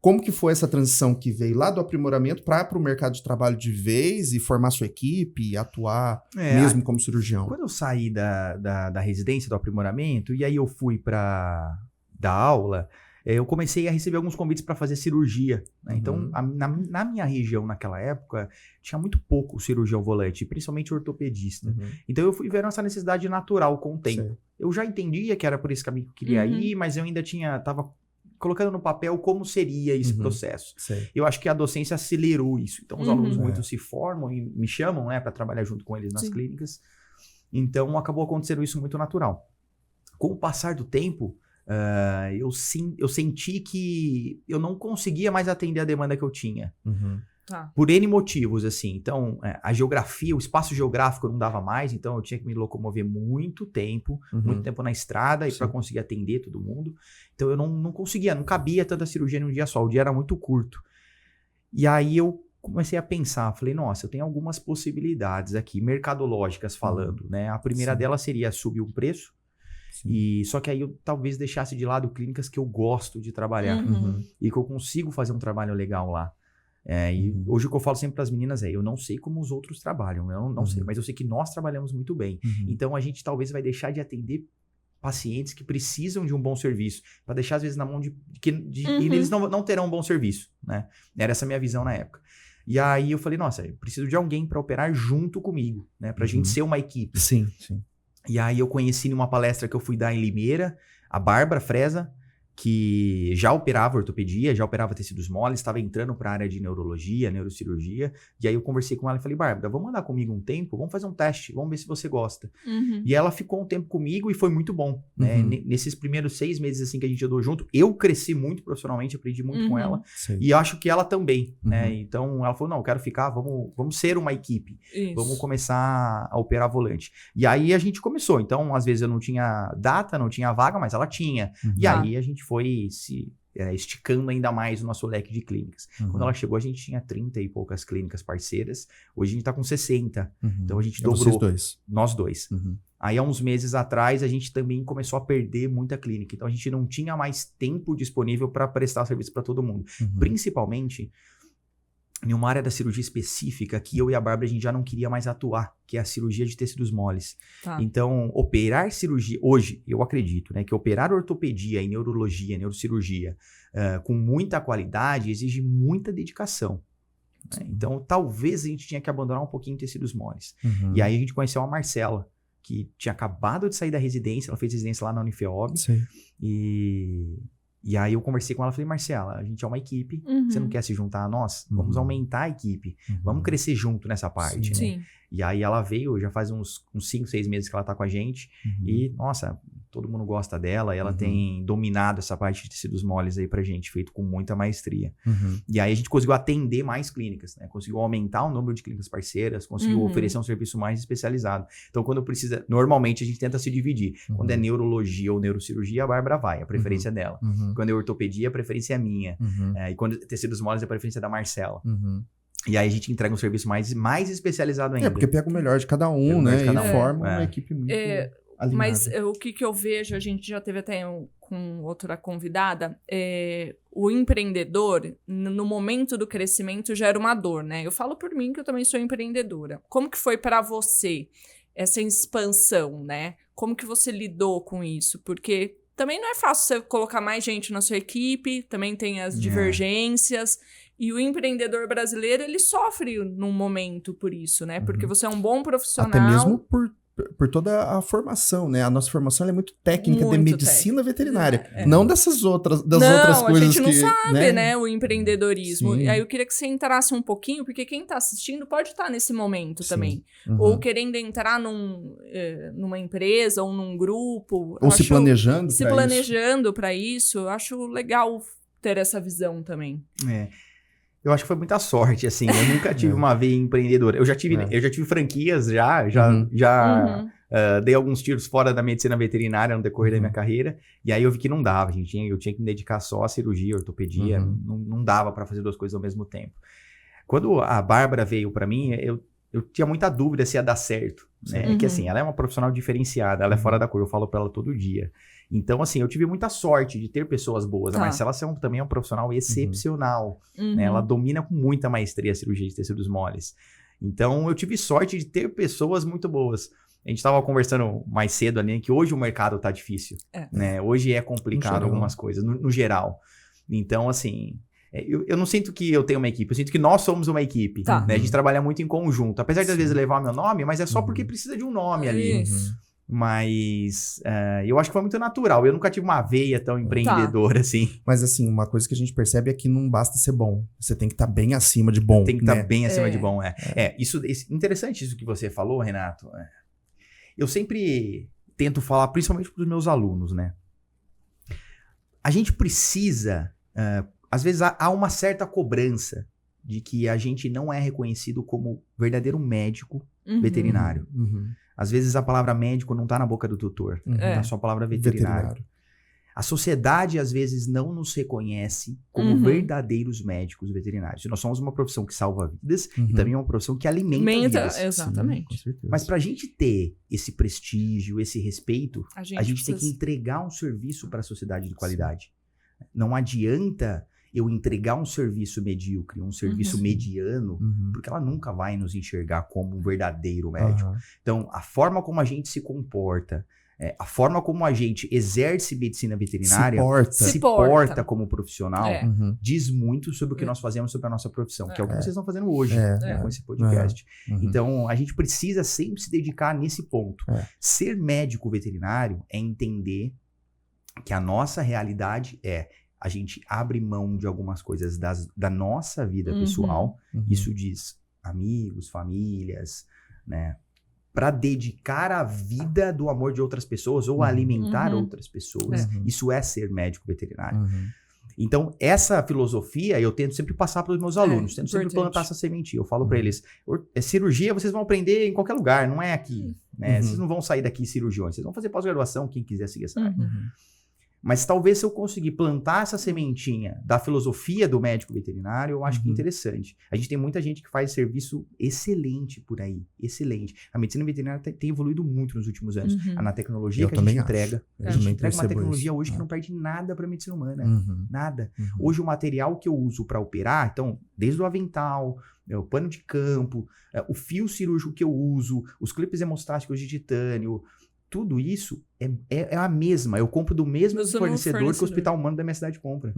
como que foi essa transição que veio lá do aprimoramento para o mercado de trabalho de vez e formar sua equipe e atuar mesmo como cirurgião? Quando eu saí da residência do aprimoramento e aí eu fui para dar aula, eu comecei a receber alguns convites para fazer cirurgia. Né? Então, na minha região naquela época, tinha muito pouco cirurgião volante, principalmente ortopedista. Então, eu fui vendo essa necessidade natural com o tempo. Sei. Eu já entendia que era por esse caminho que eu queria ir, mas eu ainda estava colocando no papel como seria esse processo. Sei. Eu acho que a docência acelerou isso. Então, os alunos muitos se formam e me chamam, né, para trabalhar junto com eles nas clínicas. Então, acabou acontecendo isso muito natural. Com o passar do tempo, eu senti que eu não conseguia mais atender a demanda que eu tinha. Por N motivos, assim. Então, a geografia, o espaço geográfico não dava mais, então eu tinha que me locomover muito tempo na estrada para conseguir atender todo mundo. Então, eu não conseguia, não cabia tanta cirurgia num dia só, o dia era muito curto. E aí eu comecei a pensar, falei, nossa, eu tenho algumas possibilidades aqui, mercadológicas falando, né? A primeira delas seria subir um preço, só que aí eu talvez deixasse de lado clínicas que eu gosto de trabalhar e que eu consigo fazer um trabalho legal lá. E hoje o que eu falo sempre para as meninas eu não sei como os outros trabalham, eu não sei, mas eu sei que nós trabalhamos muito bem. Então a gente talvez vai deixar de atender pacientes que precisam de um bom serviço, para deixar às vezes na mão e eles não terão um bom serviço, né? Era essa a minha visão na época. E aí eu falei, nossa, eu preciso de alguém para operar junto comigo, né? Pra gente ser uma equipe. Sim. E aí eu conheci numa palestra que eu fui dar em Limeira, a Bárbara Freza, que já operava ortopedia, já operava tecidos moles, estava entrando para a área de neurologia, neurocirurgia, e aí eu conversei com ela e falei, Bárbara, vamos andar comigo um tempo? Vamos fazer um teste, vamos ver se você gosta. E ela ficou um tempo comigo e foi muito bom. Né? Nesses primeiros 6 meses assim que a gente andou junto, eu cresci muito profissionalmente, aprendi muito com ela, e acho que ela também. Né? Então ela falou, não, eu quero ficar, vamos ser uma equipe, vamos começar a operar volante. E aí a gente começou, então às vezes eu não tinha data, não tinha vaga, mas ela tinha. E aí a gente foi se esticando ainda mais o nosso leque de clínicas. Quando ela chegou, a gente tinha 30 e poucas clínicas parceiras. Hoje a gente tá com 60. Então a gente dobrou. Vocês dois? Nós dois. Aí há uns meses atrás, a gente também começou a perder muita clínica. Então a gente não tinha mais tempo disponível para prestar serviço para todo mundo. Principalmente em uma área da cirurgia específica que eu e a Bárbara, a gente já não queria mais atuar, que é a cirurgia de tecidos moles. Então, operar cirurgia... Hoje, eu acredito, né, que operar ortopedia e neurologia, neurocirurgia, com muita qualidade, exige muita dedicação. Né? Então, talvez a gente tinha que abandonar um pouquinho tecidos moles. E aí a gente conheceu a Marcela, que tinha acabado de sair da residência, ela fez residência lá na Unifeob. E aí eu conversei com ela e falei, Marcela, a gente é uma equipe, você não quer se juntar a nós? Vamos aumentar a equipe, vamos crescer junto nessa parte, né? E aí ela veio, já faz uns 5, 6 meses que ela tá com a gente, e nossa, todo mundo gosta dela, e ela tem dominado essa parte de tecidos moles aí pra gente, feito com muita maestria. E aí a gente conseguiu atender mais clínicas, né? Conseguiu aumentar o número de clínicas parceiras, conseguiu oferecer um serviço mais especializado. Então, quando precisa, normalmente a gente tenta se dividir. Quando é neurologia ou neurocirurgia, a Bárbara vai, a preferência é dela. Quando é ortopedia, a preferência é minha. E quando é tecidos moles, a preferência é da Marcela. E aí a gente entrega um serviço mais especializado ainda. Porque pega o melhor de cada um, né? E forma uma equipe muito alinhada. Mas o que eu vejo, a gente já teve até com outra convidada, o empreendedor, no momento do crescimento, gera uma dor, né? Eu falo por mim que eu também sou empreendedora. Como que foi para você essa expansão, né? Como que você lidou com isso? Porque também não é fácil você colocar mais gente na sua equipe, também tem as divergências. E o empreendedor brasileiro, ele sofre num momento por isso, né? Porque você é um bom profissional. Até mesmo por toda a formação, né? A nossa formação é muito técnica de medicina veterinária. Não dessas outras, outras coisas que... a gente não sabe, né? O empreendedorismo. Sim. E aí eu queria que você entrasse um pouquinho, porque quem está assistindo pode estar nesse momento também. Ou querendo entrar numa empresa ou num grupo. Ou se planejando para isso. Eu acho legal ter essa visão também. Eu acho que foi muita sorte, assim. Eu nunca tive uma veia empreendedora. Eu já tive franquias, dei alguns tiros fora da medicina veterinária no decorrer da minha carreira. E aí eu vi que não dava, gente. Eu tinha que me dedicar só à cirurgia, ortopedia. Não dava para fazer duas coisas ao mesmo tempo. Quando a Bárbara veio para mim, eu tinha muita dúvida se ia dar certo. Né? Que assim, ela é uma profissional diferenciada, ela é fora da curva, eu falo para ela todo dia. Então, assim, eu tive muita sorte de ter pessoas boas. A Marcela também é um profissional excepcional. Né? Ela domina com muita maestria a cirurgia de tecidos moles. Então, eu tive sorte de ter pessoas muito boas. A gente estava conversando mais cedo ali, que hoje o mercado tá difícil. Né? Hoje é complicado algumas coisas, no geral. Então, assim... Eu não sinto que eu tenho uma equipe, eu sinto que nós somos uma equipe. Né? A gente trabalha muito em conjunto. Apesar de às vezes levar meu nome, mas é só porque precisa de um nome ali. Mas eu acho que foi muito natural. Eu nunca tive uma veia tão empreendedora assim. Mas assim, uma coisa que a gente percebe é que não basta ser bom. Você tem que estar bem acima de bom. Tem que estar bem acima de bom, interessante isso que você falou, Renato. Eu sempre tento falar, principalmente para os meus alunos, né? A gente precisa... às vezes há uma certa cobrança de que a gente não é reconhecido como verdadeiro médico veterinário. Às vezes a palavra médico não está na boca do tutor, tá só a palavra veterinário. A sociedade às vezes não nos reconhece como verdadeiros médicos veterinários. Nós somos uma profissão que salva vidas e também é uma profissão que alimenta vidas. Exatamente. Sim, mas para a gente ter esse prestígio, esse respeito, a gente tem que entregar um serviço para a sociedade de qualidade. Não adianta eu entregar um serviço medíocre, um serviço mediano, porque ela nunca vai nos enxergar como um verdadeiro médico. Então, a forma como a gente se comporta, a forma como a gente exerce medicina veterinária, se porta como profissional, diz muito sobre o que nós fazemos, sobre a nossa profissão, que é o que vocês estão fazendo hoje, com esse podcast. Então, a gente precisa sempre se dedicar nesse ponto. Ser médico veterinário é entender que a nossa realidade a gente abre mão de algumas coisas da nossa vida pessoal. Isso diz amigos, famílias, né? Para dedicar a vida do amor de outras pessoas ou alimentar outras pessoas. Isso é ser médico veterinário. Então, essa filosofia eu tento sempre passar para os meus alunos. Tento sempre plantar essa sementinha. Eu falo para eles, cirurgia vocês vão aprender em qualquer lugar, não é aqui. Né? Vocês não vão sair daqui cirurgiões. Vocês vão fazer pós-graduação, quem quiser seguir essa área. Mas talvez se eu conseguir plantar essa sementinha da filosofia do médico veterinário, eu acho que é interessante. A gente tem muita gente que faz serviço excelente por aí. Excelente. A medicina veterinária tem evoluído muito nos últimos anos. A nanotecnologia que a gente entrega. A gente entrega uma tecnologia hoje que não perde nada para a medicina humana. Nada. Hoje o material que eu uso para operar, então, desde o avental, o pano de campo, o fio cirúrgico que eu uso, os clipes hemostáticos de titânio, tudo isso é a mesma. Eu compro do mesmo fornecedor que o Hospital Humano da minha cidade compra.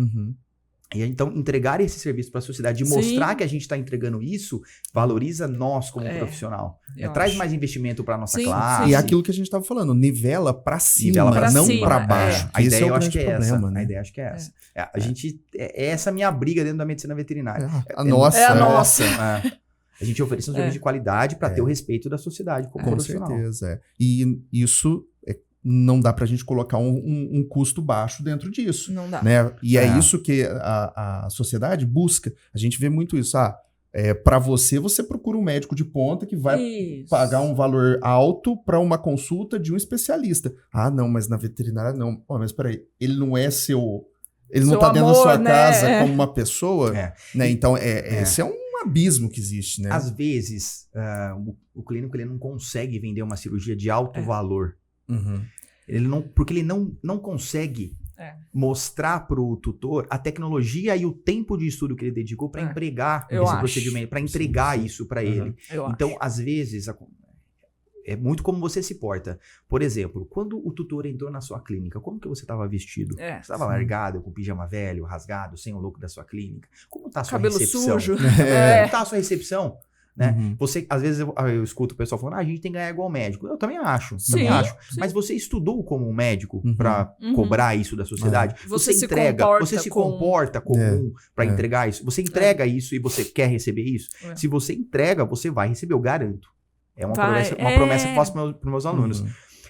E então, entregar esse serviço para a sociedade e mostrar que a gente está entregando isso, valoriza nós como profissional. Traz mais investimento para a nossa classe. E é aquilo que a gente estava falando, nivela para cima, não para baixo. A ideia eu acho que é essa. A ideia acho que é essa. A gente, essa minha briga dentro da medicina veterinária. A nossa. A gente oferece um serviço de qualidade para ter o respeito da sociedade como profissional. Com certeza. E isso não dá pra gente colocar um custo baixo dentro disso. Não dá. Né? E é isso que a sociedade busca. A gente vê muito isso. Para você procura um médico de ponta que vai pagar um valor alto para uma consulta de um especialista. Ah, não, mas na veterinária não. Mas peraí, ele não é seu... Ele não tá dentro da sua casa como uma pessoa? Né? Então, esse é um abismo que existe, né? Às vezes, o clínico ele não consegue vender uma cirurgia de alto valor. Porque ele não consegue mostrar para o tutor a tecnologia e o tempo de estudo que ele dedicou para empregar esse procedimento, para entregar isso para ele. Então, às vezes, é muito como você se porta. Por exemplo, quando o tutor entrou na sua clínica, como que você estava vestido? Você estava largado, com pijama velho, rasgado, sem o look da sua clínica? Como está a sua recepção? Cabelo sujo. Como está a sua recepção? Né? Você, às vezes eu escuto o pessoal falando, a gente tem que ganhar igual médico. Eu também acho. Sim. Mas você estudou como um médico para cobrar isso da sociedade? Você entrega, você se comporta comum para entregar isso? Você entrega isso e você quer receber isso? Se você entrega, você vai receber, eu garanto. É uma promessa que eu faço para os meus alunos.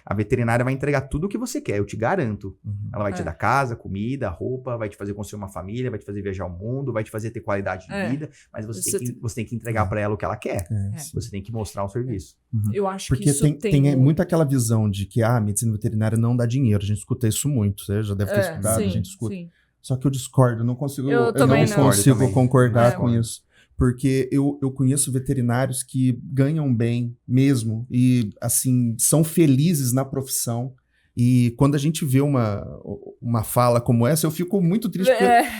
A veterinária vai entregar tudo o que você quer, eu te garanto. Ela vai te dar casa, comida, roupa, vai te fazer construir uma família, vai te fazer viajar o mundo, vai te fazer ter qualidade de vida, mas você tem que entregar para ela o que ela quer. Você tem que mostrar o serviço. Eu acho porque que isso tem muito aquela visão de que a medicina veterinária não dá dinheiro. A gente escuta isso muito, você já deve ter escutado, a gente escuta. Sim. Só que eu discordo, eu não consigo concordar com isso. Porque eu conheço veterinários que ganham bem mesmo e, assim, são felizes na profissão. E quando a gente vê uma fala como essa, eu fico muito triste. Porque,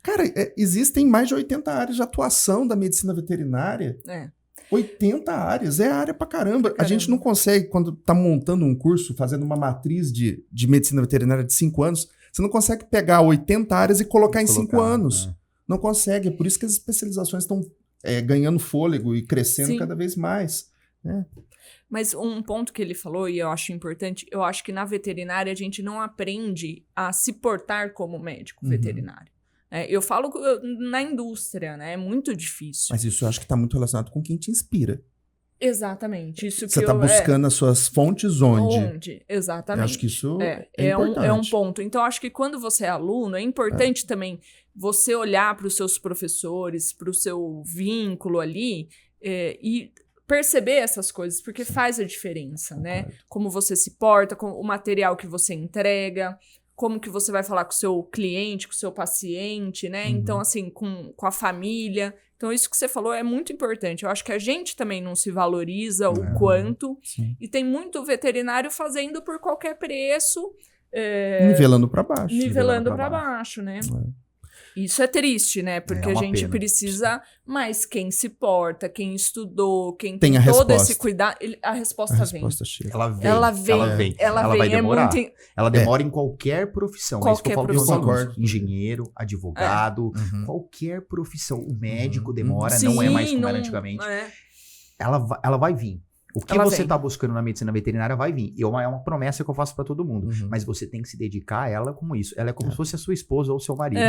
cara, existem mais de 80 áreas de atuação da medicina veterinária. 80 áreas, é área pra caramba. A gente não consegue, quando tá montando um curso, fazendo uma matriz de medicina veterinária de 5 anos, você não consegue pegar 80 áreas e colocar em 5 anos. Não consegue, é por isso que as especializações estão ganhando fôlego e crescendo cada vez mais. Mas um ponto que ele falou, e eu acho importante, eu acho que na veterinária a gente não aprende a se portar como médico veterinário. Eu falo na indústria, né? É muito difícil. Mas isso eu acho que está muito relacionado com quem te inspira. Exatamente. Isso que você está buscando as suas fontes onde? Exatamente. Eu acho que isso é importante. É um ponto. Então, acho que quando você é aluno, é importante também você olhar para os seus professores, para o seu vínculo ali e perceber essas coisas, porque faz a diferença, né? Como você se porta, com o material que você entrega, como que você vai falar com o seu cliente, com o seu paciente, né? Então, assim, com a família. Então, isso que você falou é muito importante. Eu acho que a gente também não se valoriza o quanto. E tem muito veterinário fazendo por qualquer preço. Nivelando para baixo. Nivelando para baixo, né? Isso é triste, né? Porque a gente precisa mais quem se porta, quem estudou, quem tem todo esse cuidado. A resposta vem. Chega. Ela vem. Ela vai demorar. Ela demora em qualquer profissão. Qualquer profissão. Eu concordo. Engenheiro, advogado, qualquer profissão. O médico demora, não é mais como era antigamente. Ela vai vir. O que você está buscando na medicina veterinária vai vir. E é uma promessa que eu faço para todo mundo. Mas você tem que se dedicar a ela como isso. Ela é como se fosse a sua esposa ou o seu marido.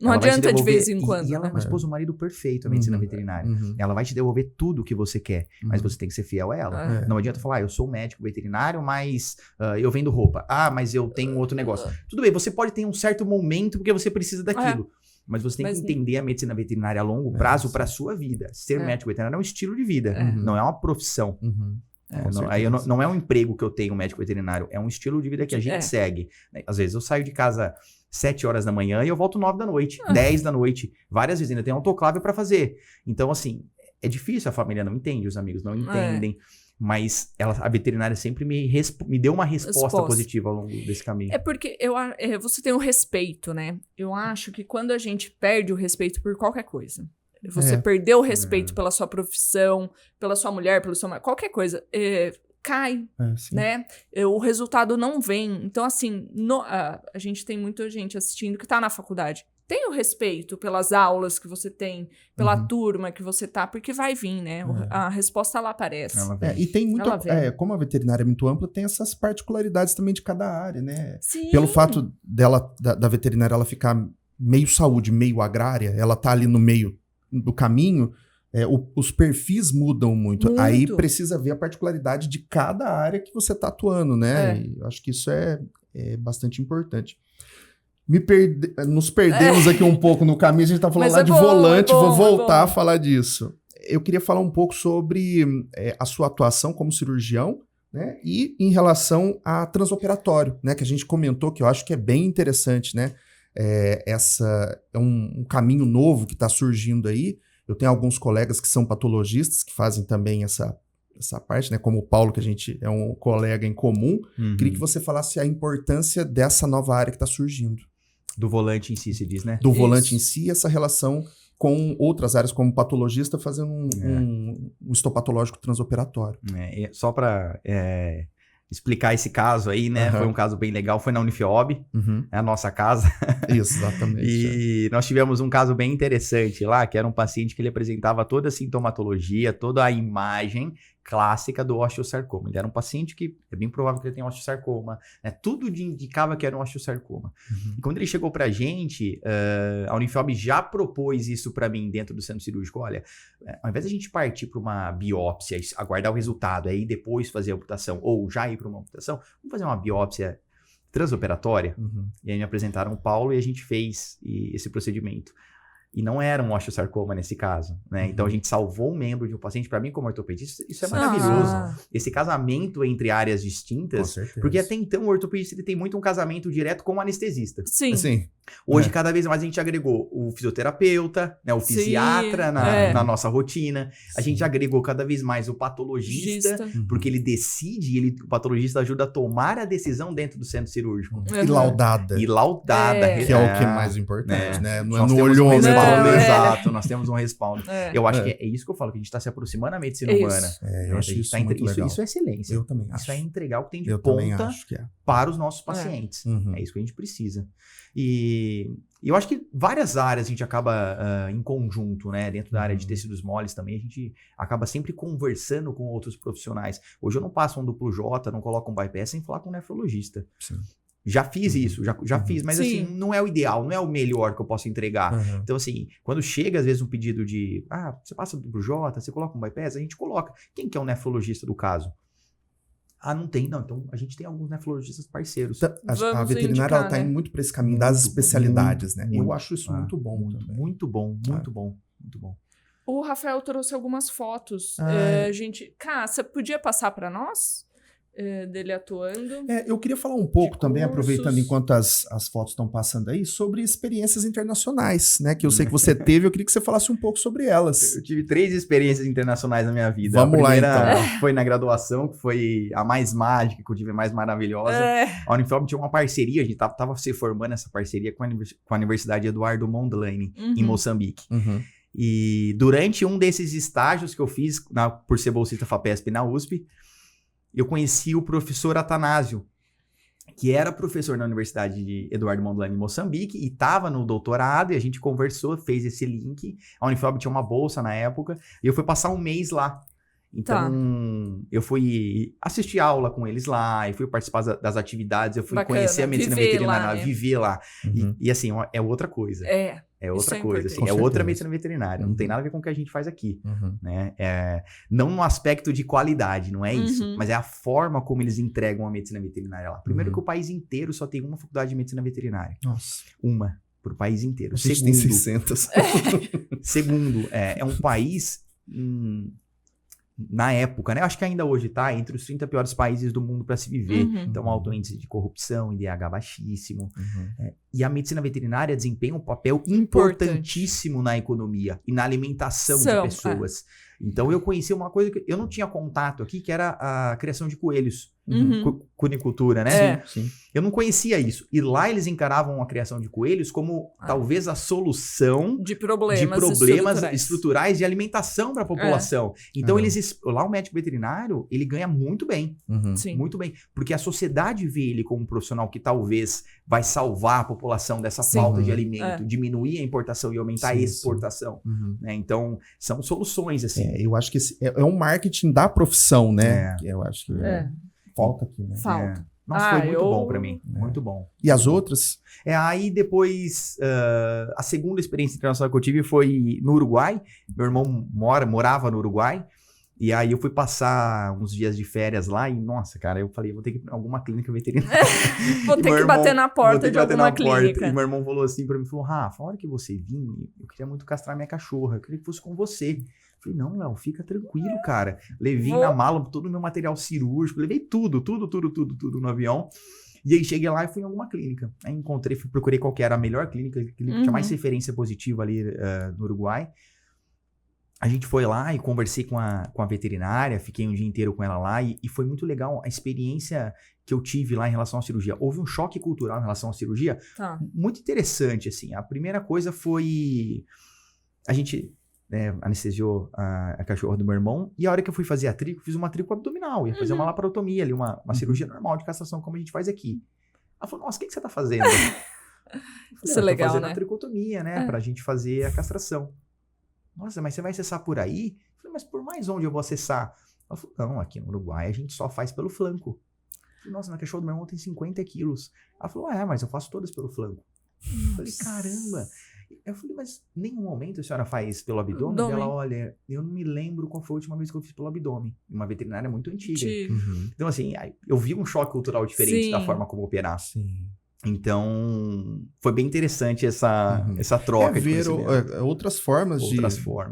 Não adianta de vez em quando. E ela é uma esposa ou marido perfeito, a medicina veterinária. Ela vai te devolver tudo o que você quer. Mas você tem que ser fiel a ela. Não adianta falar, eu sou médico veterinário, mas eu vendo roupa. Mas eu tenho outro negócio. Tudo bem, você pode ter um certo momento porque você precisa daquilo. Mas você tem que entender a medicina veterinária a longo prazo para a sua vida. Ser médico veterinário é um estilo de vida, não é uma profissão. Não é um emprego que eu tenho, médico veterinário, é um estilo de vida que a gente segue. Às vezes eu saio de casa 7 horas da manhã e eu volto 9 da noite, 10 da noite. Várias vezes ainda tem autoclave para fazer. Então, assim, é difícil, a família não entende, os amigos não entendem. Mas a veterinária sempre me deu uma resposta positiva ao longo desse caminho. É porque você tem o respeito, né? Eu acho que quando a gente perde o respeito por qualquer coisa, você perdeu o respeito pela sua profissão, pela sua mulher, pelo seu marido, qualquer coisa, cai, né? O resultado não vem. Então, assim, a gente tem muita gente assistindo que tá na faculdade. Tenha o respeito pelas aulas que você tem, pela turma que você tá, porque vai vir, né? A resposta lá aparece. E tem muito. Como a veterinária é muito ampla, tem essas particularidades também de cada área, né? Sim. Pelo fato da veterinária ela ficar meio saúde, meio agrária, ela tá ali no meio do caminho. os perfis mudam muito. Aí precisa ver a particularidade de cada área que você está atuando, né? E eu acho que isso é bastante importante. Nos perdemos aqui um pouco no caminho, a gente está falando lá de volante, vou voltar a falar disso. Eu queria falar um pouco sobre a sua atuação como cirurgião, né? E em relação a transoperatório, né? Que a gente comentou, que eu acho que é bem interessante, né? É um caminho novo que está surgindo aí. Eu tenho alguns colegas que são patologistas, que fazem também essa parte, né? Como o Paulo, que a gente é um colega em comum. Queria que você falasse a importância dessa nova área que está surgindo. Do volante em si, se diz, né? Do volante em si, essa relação com outras áreas, como patologista, fazendo um histopatológico transoperatório. Só para explicar esse caso aí, né? Foi um caso bem legal, foi na Unifiob, é a nossa casa. Exatamente. E nós tivemos um caso bem interessante lá, que era um paciente que ele apresentava toda a sintomatologia, toda a imagem clássica do osteosarcoma. Ele era um paciente que é bem provável que ele tenha osteosarcoma, né? Tudo indicava que era um osteosarcoma. E quando ele chegou pra gente, a Unifiob já propôs isso pra mim dentro do centro cirúrgico. Olha, ao invés de a gente partir para uma biópsia, aguardar o resultado, aí depois fazer a amputação, ou já ir para uma amputação, vamos fazer uma biópsia transoperatória. E aí me apresentaram o Paulo e a gente fez esse procedimento. E não era um osteosarcoma nesse caso, né? Então a gente salvou um membro de um paciente. Para mim, como ortopedista, isso é maravilhoso. Esse casamento entre áreas distintas, porque até então o ortopedista ele tem muito um casamento direto com o anestesista. Sim. Hoje, cada vez mais a gente agregou o fisioterapeuta, né, o fisiatra na nossa rotina. A gente agregou cada vez mais o patologista, porque ele decide, o patologista ajuda a tomar a decisão dentro do centro cirúrgico. E laudada. Que é o que é mais importante, né? Não é nós no temos olhômetro. Exato, nós temos um respaldo. Eu acho que é isso que eu falo, que a gente está se aproximando da medicina humana. Eu acho isso muito legal. Isso é excelência. Eu também acho. Isso é entregar o que tem de ponta para os nossos pacientes. É isso que a gente precisa. E eu acho que várias áreas a gente acaba em conjunto, né? Dentro da área de tecidos moles também, a gente acaba sempre conversando com outros profissionais. Hoje eu não passo um duplo J, não coloco um bypass sem falar com um nefrologista. Sim. Já fiz isso, já fiz, mas assim, não é o ideal, não é o melhor que eu posso entregar. Então assim, quando chega às vezes um pedido de, você passa duplo J, você coloca um bypass, a gente coloca. Quem que é o nefrologista do caso? Não tem, não. Então, a gente tem alguns nefrologistas parceiros. A veterinária ela tá indo muito para esse caminho das especialidades, né? Eu acho isso muito bom também. Muito bom. O Rafael trouxe algumas fotos. Gente, você podia passar para nós? Dele atuando. Eu queria falar um pouco também, aproveitando enquanto as fotos estão passando aí, sobre experiências internacionais, né? Que eu sei que você teve, eu queria que você falasse um pouco sobre elas. Eu tive 3 experiências internacionais na minha vida. Vamos lá, então. A primeira foi na graduação, que foi a mais mágica, que eu tive mais maravilhosa. A Unifiob tinha uma parceria, a gente tava se formando essa parceria com a Universidade Eduardo Mondlane, em Moçambique. E durante um desses estágios que eu fiz, por ser bolsista FAPESP na USP, eu conheci o professor Atanásio, que era professor na Universidade de Eduardo Mondlane em Moçambique e estava no doutorado, e a gente conversou, fez esse link. A Unifiob tinha uma bolsa na época, e eu fui passar um mês lá. Então, eu fui assistir aula com eles lá, e fui participar das atividades, eu fui conhecer a medicina veterinária, lá, né? Viver lá. E assim, é outra coisa. É outra coisa, assim, é outra medicina veterinária, não tem nada a ver com o que a gente faz aqui, né? Não no aspecto de qualidade, não é isso, mas é a forma como eles entregam a medicina veterinária lá. Primeiro que o país inteiro só tem uma faculdade de medicina veterinária. Nossa. Uma, pro país inteiro. A gente tem 600. Segundo, é um país... na época, né? Acho que ainda hoje tá entre os 30 piores países do mundo para se viver. Então, alto índice de corrupção, IDH baixíssimo. E a medicina veterinária desempenha um papel importantíssimo na economia e na alimentação de pessoas. Então, eu conheci uma coisa que eu não tinha contato aqui, que era a criação de coelhos. Cunicultura, né? Sim. Eu não conhecia isso. E lá eles encaravam a criação de coelhos como talvez a solução de problemas estruturais de alimentação para a população. Então, lá o médico veterinário, ele ganha muito bem. Muito bem. Porque a sociedade vê ele como um profissional que talvez vai salvar a população dessa falta de alimento, diminuir a importação e aumentar a exportação. Né? Então, são soluções, assim. Eu acho que é um marketing da profissão, né? Eu acho que... Falta aqui, né? Falta. Nossa, foi muito bom pra mim. Muito bom. E as outras? Aí depois, a segunda experiência internacional que eu tive foi no Uruguai. Meu irmão morava no Uruguai. E aí eu fui passar uns dias de férias lá e, nossa, cara, eu falei, vou ter que ir pra alguma clínica veterinária. Vou ter que bater na porta de alguma clínica. E meu irmão falou assim pra mim, Rafa, a hora que você vir, eu queria muito castrar minha cachorra, eu queria que fosse com você. Eu falei, não, Léo, fica tranquilo, cara. Levei na mala todo o meu material cirúrgico, levei tudo no avião. E aí cheguei lá e fui em alguma clínica. Aí encontrei, procurei qual que era a melhor clínica que tinha mais referência positiva ali no Uruguai. A gente foi lá e conversei com a veterinária, fiquei um dia inteiro com ela lá e foi muito legal a experiência que eu tive lá em relação à cirurgia. Houve um choque cultural em relação à cirurgia muito interessante, assim. A primeira coisa foi... A gente anestesiou a cachorra do meu irmão e a hora que eu fui fazer a trico, fiz uma trico abdominal. Ia fazer uma laparotomia ali, uma cirurgia normal de castração, como a gente faz aqui. Ela falou, nossa, o que você tá fazendo? Isso é legal, fazendo né? a tricotomia, né? Pra gente fazer a castração. Nossa, mas você vai acessar por aí? Eu falei, mas por mais onde eu vou acessar? Ela falou, não, aqui no Uruguai a gente só faz pelo flanco. Eu falei, nossa, na cachorra do meu irmão tem 50 quilos. Ela falou, mas eu faço todas pelo flanco. Eu falei, caramba. Eu falei, mas nenhum momento a senhora faz pelo abdômen? Ela, olha, eu não me lembro qual foi a última vez que eu fiz pelo abdômen. Uma veterinária muito antiga. Então, assim, eu vi um choque cultural diferente da forma como operar. Sim. Então, foi bem interessante essa troca. Ver outras formas de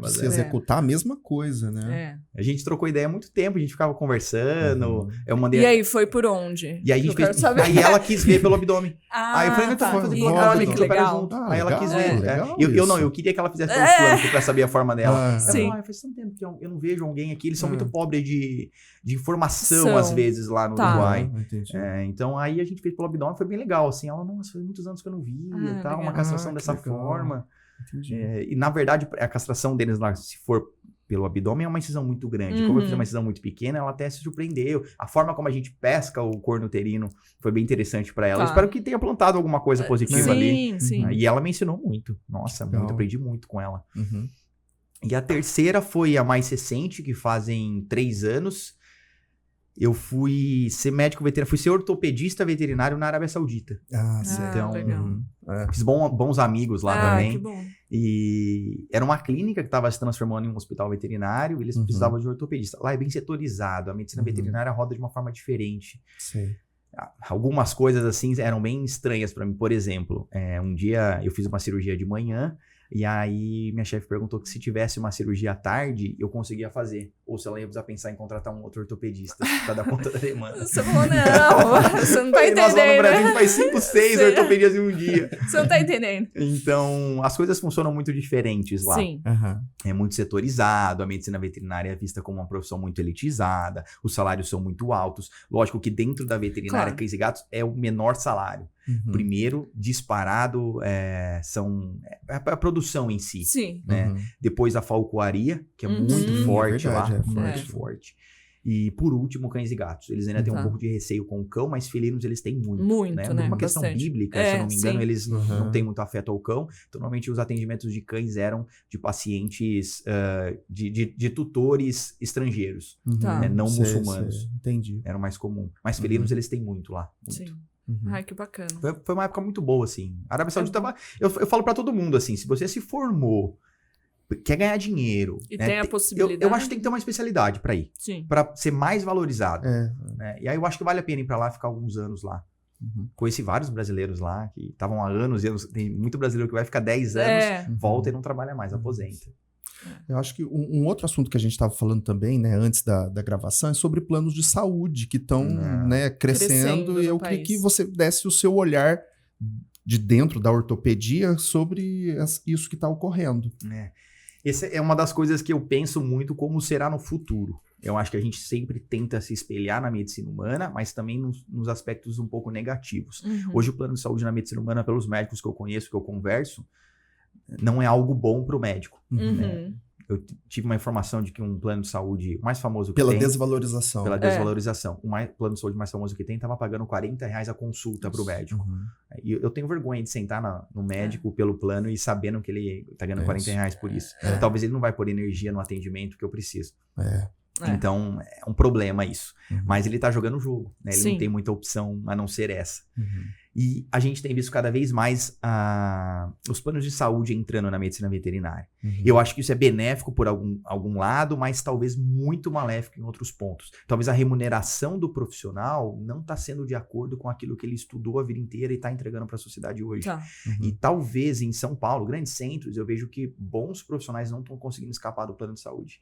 se executar a mesma coisa, né? A gente trocou ideia há muito tempo, a gente ficava conversando. Eu mandei... E aí, foi por onde? E aí, aí ela quis ver pelo abdômen. Aí eu falei, não, tô fazendo pelo abdômen, que legal. Aí ela quis ver. Eu queria que ela fizesse pelo flanco pra saber a forma dela. Sim. Faz tanto tempo que eu não vejo alguém aqui, eles são muito pobres de informação, às vezes, lá no Uruguai. Então, aí a gente fez pelo abdômen, foi bem legal, assim, ela, nossa, faz muitos anos que eu não via e tal, uma castração dessa forma. E, na verdade, a castração deles lá, se for pelo abdômen, é uma incisão muito grande. Como eu fiz uma incisão muito pequena, ela até se surpreendeu. A forma como a gente pesca o corno uterino foi bem interessante pra ela. Eu espero que tenha plantado alguma coisa positiva ali. Sim. E ela me ensinou muito. Nossa, muito, aprendi muito com ela. E a terceira foi a mais recente, que fazem 3 anos. Eu fui ser médico veterinário, fui ser ortopedista veterinário na Arábia Saudita. Então, legal. Fiz bons amigos lá também. Que bom. E era uma clínica que estava se transformando em um hospital veterinário, e eles precisavam de ortopedista. Lá é bem setorizado, a medicina veterinária roda de uma forma diferente. Sim. Algumas coisas assim eram bem estranhas para mim. Por exemplo, um dia eu fiz uma cirurgia de manhã, e aí minha chefe perguntou que se tivesse uma cirurgia à tarde, eu conseguia fazer. Ou se ela ia precisar pensar em contratar um outro ortopedista pra dar conta da demanda. Você falou, não, você não tá entendendo. Nós lá no Brasil a gente faz 5, 6 ortopedias em um dia. Você não tá entendendo. Então, as coisas funcionam muito diferentes lá. Sim. É muito setorizado, a medicina veterinária é vista como uma profissão muito elitizada, os salários são muito altos. Lógico que dentro da veterinária, cães e gatos é o menor salário. Primeiro, disparado, são a produção em si. Sim. Né? Depois a falcoaria, que é muito forte lá. Muito forte. E por último, cães e gatos. Eles ainda têm um pouco de receio com o cão, mas felinos eles têm muito. Muito, né? Por uma questão bíblica, se eu não me engano, eles não têm muito afeto ao cão. Então, normalmente, os atendimentos de cães eram de pacientes, de tutores estrangeiros, não muçulmanos. Entendi. Era o mais comum. Mas felinos eles têm muito lá. Muito. Sim. Ai, que bacana. Foi uma época muito boa, assim. A Arábia Saudita eu falo pra todo mundo, assim, se você se formou, quer ganhar dinheiro... E tem a possibilidade... Eu acho que tem que ter uma especialidade pra ir. Sim. Pra ser mais valorizado. Né? E aí eu acho que vale a pena ir pra lá e ficar alguns anos lá. Conheci vários brasileiros lá, que estavam há anos e anos. Tem muito brasileiro que vai ficar 10 anos, volta e não trabalha mais, aposenta. Eu acho que um outro assunto que a gente estava falando também, né, antes da gravação, é sobre planos de saúde que estão crescendo. E eu queria que você desse o seu olhar de dentro da ortopedia sobre isso que está ocorrendo. Essa é uma das coisas que eu penso muito como será no futuro. Eu acho que a gente sempre tenta se espelhar na medicina humana, mas também nos aspectos um pouco negativos. Hoje o plano de saúde na medicina humana, pelos médicos que eu conheço, que eu converso, não é algo bom para o médico. Né? Eu tive uma informação de que um plano de saúde mais famoso que Pela tem... desvalorização. Pela desvalorização. O plano de saúde mais famoso que tem estava pagando R$40 a consulta para o médico. E eu tenho vergonha de sentar no médico pelo plano e sabendo que ele está ganhando R$40 por isso. Talvez ele não vai pôr energia no atendimento que eu preciso. Então, é um problema isso. Mas ele tá jogando o jogo, né? Ele não tem muita opção a não ser essa. E a gente tem visto cada vez mais os planos de saúde entrando na medicina veterinária. Eu acho que isso é benéfico por algum lado, mas talvez muito maléfico em outros pontos. Talvez a remuneração do profissional não está sendo de acordo com aquilo que ele estudou a vida inteira e está entregando para a sociedade hoje. E talvez em São Paulo, grandes centros, eu vejo que bons profissionais não estão conseguindo escapar do plano de saúde.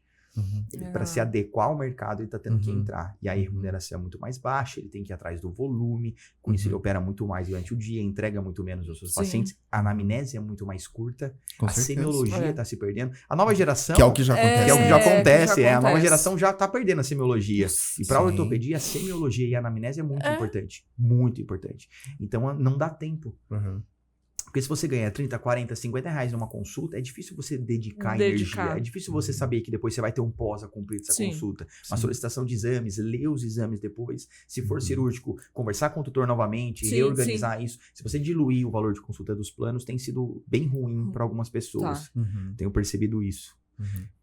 Para se adequar ao mercado, ele está tendo que entrar. E aí a remuneração é muito mais baixa, ele tem que ir atrás do volume, com isso ele opera muito mais durante o dia, entrega muito menos aos seus pacientes, a anamnese é muito mais curta, a semiologia está se perdendo. A nova geração... Que é o que já acontece. Que é o que já acontece, a nova geração já está perdendo a semiologia. E para a ortopedia, a semiologia e a anamnese é muito importante. Muito importante. Então não dá tempo. Porque se você ganha 30, 40, 50 reais numa consulta, é difícil você dedicar energia. É difícil você saber que depois você vai ter um pós a cumprir dessa consulta. Uma solicitação de exames, ler os exames depois. Se for cirúrgico, conversar com o tutor novamente, reorganizar isso. Se você diluir o valor de consulta dos planos, tem sido bem ruim para algumas pessoas. Tenho percebido isso.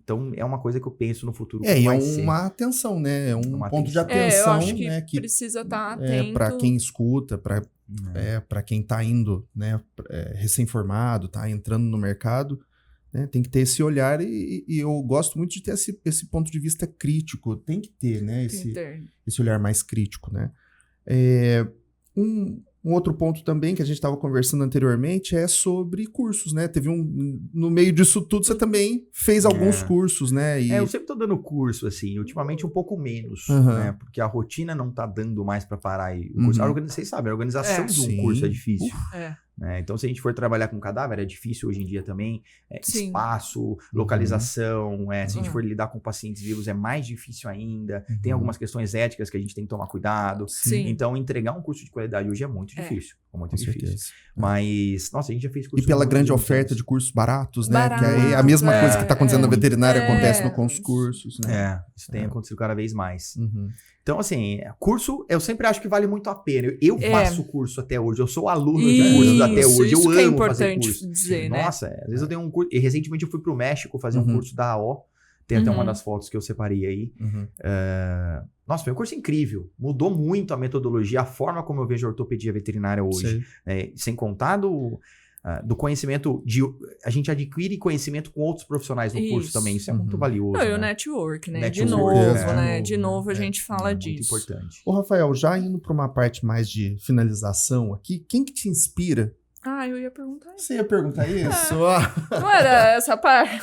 Então, é uma coisa que eu penso no futuro. E é uma atenção, né? É um ponto de atenção, eu acho que né? Que precisa estar atento. Para quem escuta, para quem está indo, né? Recém-formado, está entrando no mercado, né? Tem que ter esse olhar e eu gosto muito de ter esse ponto de vista crítico. Tem que ter, né? Esse olhar mais crítico, né? Um outro ponto também que a gente estava conversando anteriormente é sobre cursos, né? Teve no meio disso tudo, você também fez alguns cursos, né? Eu sempre tô dando curso, assim, ultimamente um pouco menos, né? Porque a rotina não tá dando mais para parar o curso. Vocês sabem, a organização de um curso é difícil. Né? Então, se a gente for trabalhar com cadáver, é difícil hoje em dia também. Espaço, localização, se a gente for lidar com pacientes vivos, é mais difícil ainda. Tem algumas questões éticas que a gente tem que tomar cuidado. Então, entregar um curso de qualidade hoje é muito difícil. É muito difícil. Mas, nossa, a gente já fez curso. E pela grande oferta de cursos baratos, né? Que aí a mesma coisa que está acontecendo na veterinária acontece com os cursos. Né? Isso tem acontecido cada vez mais. Então, assim, curso, eu sempre acho que vale muito a pena. Eu faço curso até hoje, eu sou aluno de cursos até hoje. Eu amo fazer curso. Dizer, nossa, às vezes eu tenho um curso. E recentemente eu fui pro México fazer um curso da AO. Tem até uma das fotos que eu separei aí. Nossa, foi um curso incrível. Mudou muito a metodologia, a forma como eu vejo a ortopedia veterinária hoje. Sem contar do conhecimento a gente adquire conhecimento com outros profissionais no curso também. Isso é muito valioso. E o network, né? De novo, a gente fala disso. Muito importante. Ô, Rafael, já indo para uma parte mais de finalização aqui, quem que te inspira? Eu ia perguntar isso. Você ia perguntar isso? Não era essa parte?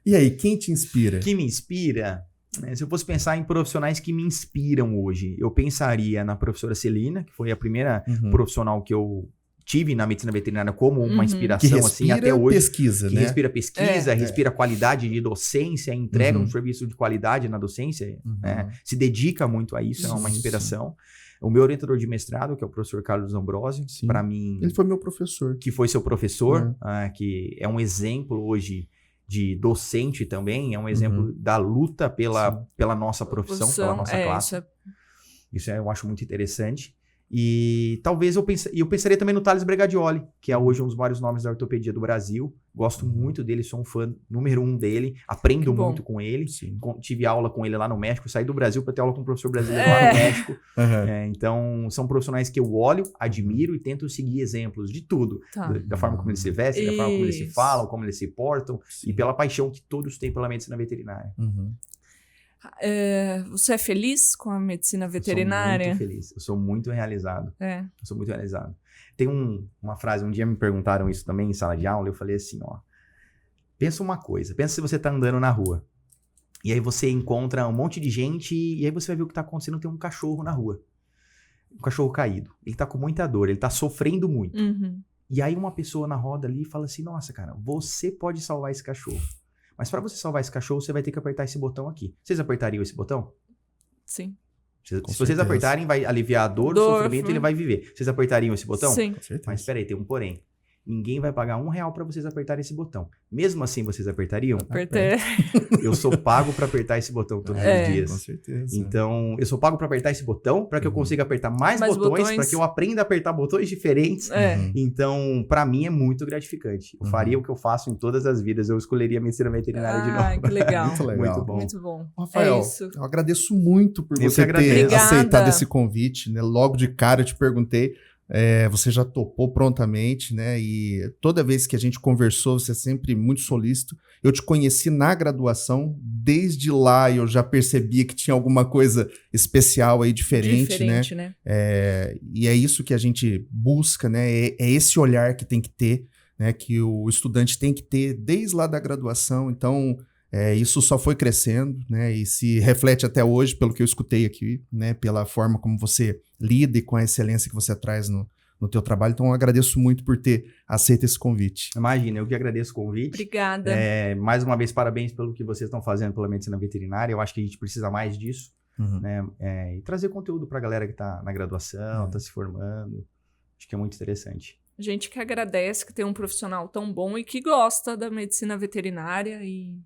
E aí, quem te inspira? Quem me inspira? Se eu fosse pensar em profissionais que me inspiram hoje, eu pensaria na professora Celina, que foi a primeira profissional que eu tive na medicina veterinária como uma inspiração, assim, até hoje. Pesquisa, né? Respira pesquisa, respira qualidade de docência, entrega um serviço de qualidade na docência, né? Se dedica muito a isso, é uma inspiração. O meu orientador de mestrado, que é o professor Carlos Ambrosio, para mim... Ele foi meu professor. Que foi seu professor, que é um exemplo hoje de docente também, é um exemplo da luta pela nossa profissão, pela nossa classe. Isso eu acho muito interessante. E talvez eu pensaria também no Thales Bregadioli, que é hoje um dos maiores nomes da ortopedia do Brasil. Gosto muito dele, sou um fã número 1 dele, aprendo muito com ele. Tive aula com ele lá no México, saí do Brasil para ter aula com um professor brasileiro lá no México. Então, são profissionais que eu olho, admiro e tento seguir exemplos de tudo. Da forma como eles se vestem, da forma como eles se falam, como eles se portam, e pela paixão que todos têm pela medicina veterinária. Você é feliz com a medicina veterinária? Eu sou muito feliz, eu sou muito realizado. Eu sou muito realizado. Tem uma frase, um dia me perguntaram isso também em sala de aula, eu falei assim, pensa uma coisa, pensa se você tá andando na rua, e aí você encontra um monte de gente, e aí você vai ver o que tá acontecendo, tem um cachorro na rua, um cachorro caído, ele tá com muita dor, ele tá sofrendo muito, e aí uma pessoa na roda ali fala assim, nossa cara, você pode salvar esse cachorro. Mas para você salvar esse cachorro, você vai ter que apertar esse botão aqui. Vocês apertariam esse botão? Sim. Se vocês apertarem, vai aliviar a dor, o sofrimento, ele vai viver. Vocês apertariam esse botão? Sim. Mas espera aí, tem um porém. ninguém vai pagar R$1 para vocês apertarem esse botão. Mesmo assim, vocês apertariam? Apertei. Eu sou pago para apertar esse botão todos os dias. Com certeza. Então, eu sou pago para apertar esse botão para que eu consiga apertar mais botões, para que eu aprenda a apertar botões diferentes. Então, para mim é muito gratificante. Eu faria o que eu faço em todas as vidas. Eu escolheria medicina veterinária de novo. Que legal. Muito legal. Muito bom. Muito bom. Rafael, eu agradeço muito por você ter aceitado esse convite, né? Logo de cara eu te perguntei. Você já topou prontamente, né? E toda vez que a gente conversou, você é sempre muito solícito. Eu te conheci na graduação, desde lá eu já percebia que tinha alguma coisa especial aí, diferente, né? E é isso que a gente busca, né? É esse olhar que tem que ter, né? Que o estudante tem que ter desde lá da graduação. Então, isso só foi crescendo, né? E se reflete até hoje, pelo que eu escutei aqui, né? Pela forma como você lida e com a excelência que você traz no teu trabalho. Então, eu agradeço muito por ter aceito esse convite. Imagina, eu que agradeço o convite. Obrigada. Mais uma vez, parabéns pelo que vocês estão fazendo pela medicina veterinária. Eu acho que a gente precisa mais disso, né? E trazer conteúdo para a galera que está na graduação, está se formando. Acho que é muito interessante. A gente que agradece que tem um profissional tão bom e que gosta da medicina veterinária e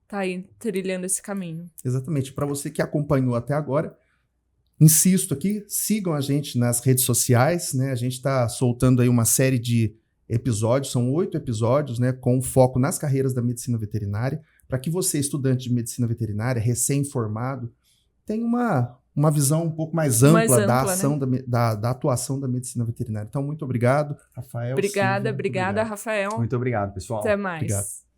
tá aí trilhando esse caminho. Exatamente. Para você que acompanhou até agora, insisto aqui, sigam a gente nas redes sociais, né? A gente está soltando aí uma série de episódios, são 8 episódios, né? Com foco nas carreiras da medicina veterinária, para que você, estudante de medicina veterinária, recém-formado, tenha uma visão um pouco mais ampla da ação, né? da atuação da medicina veterinária. Então, muito obrigado, Rafael. Obrigada, Rafael. Muito obrigado, pessoal. Até mais. Obrigado.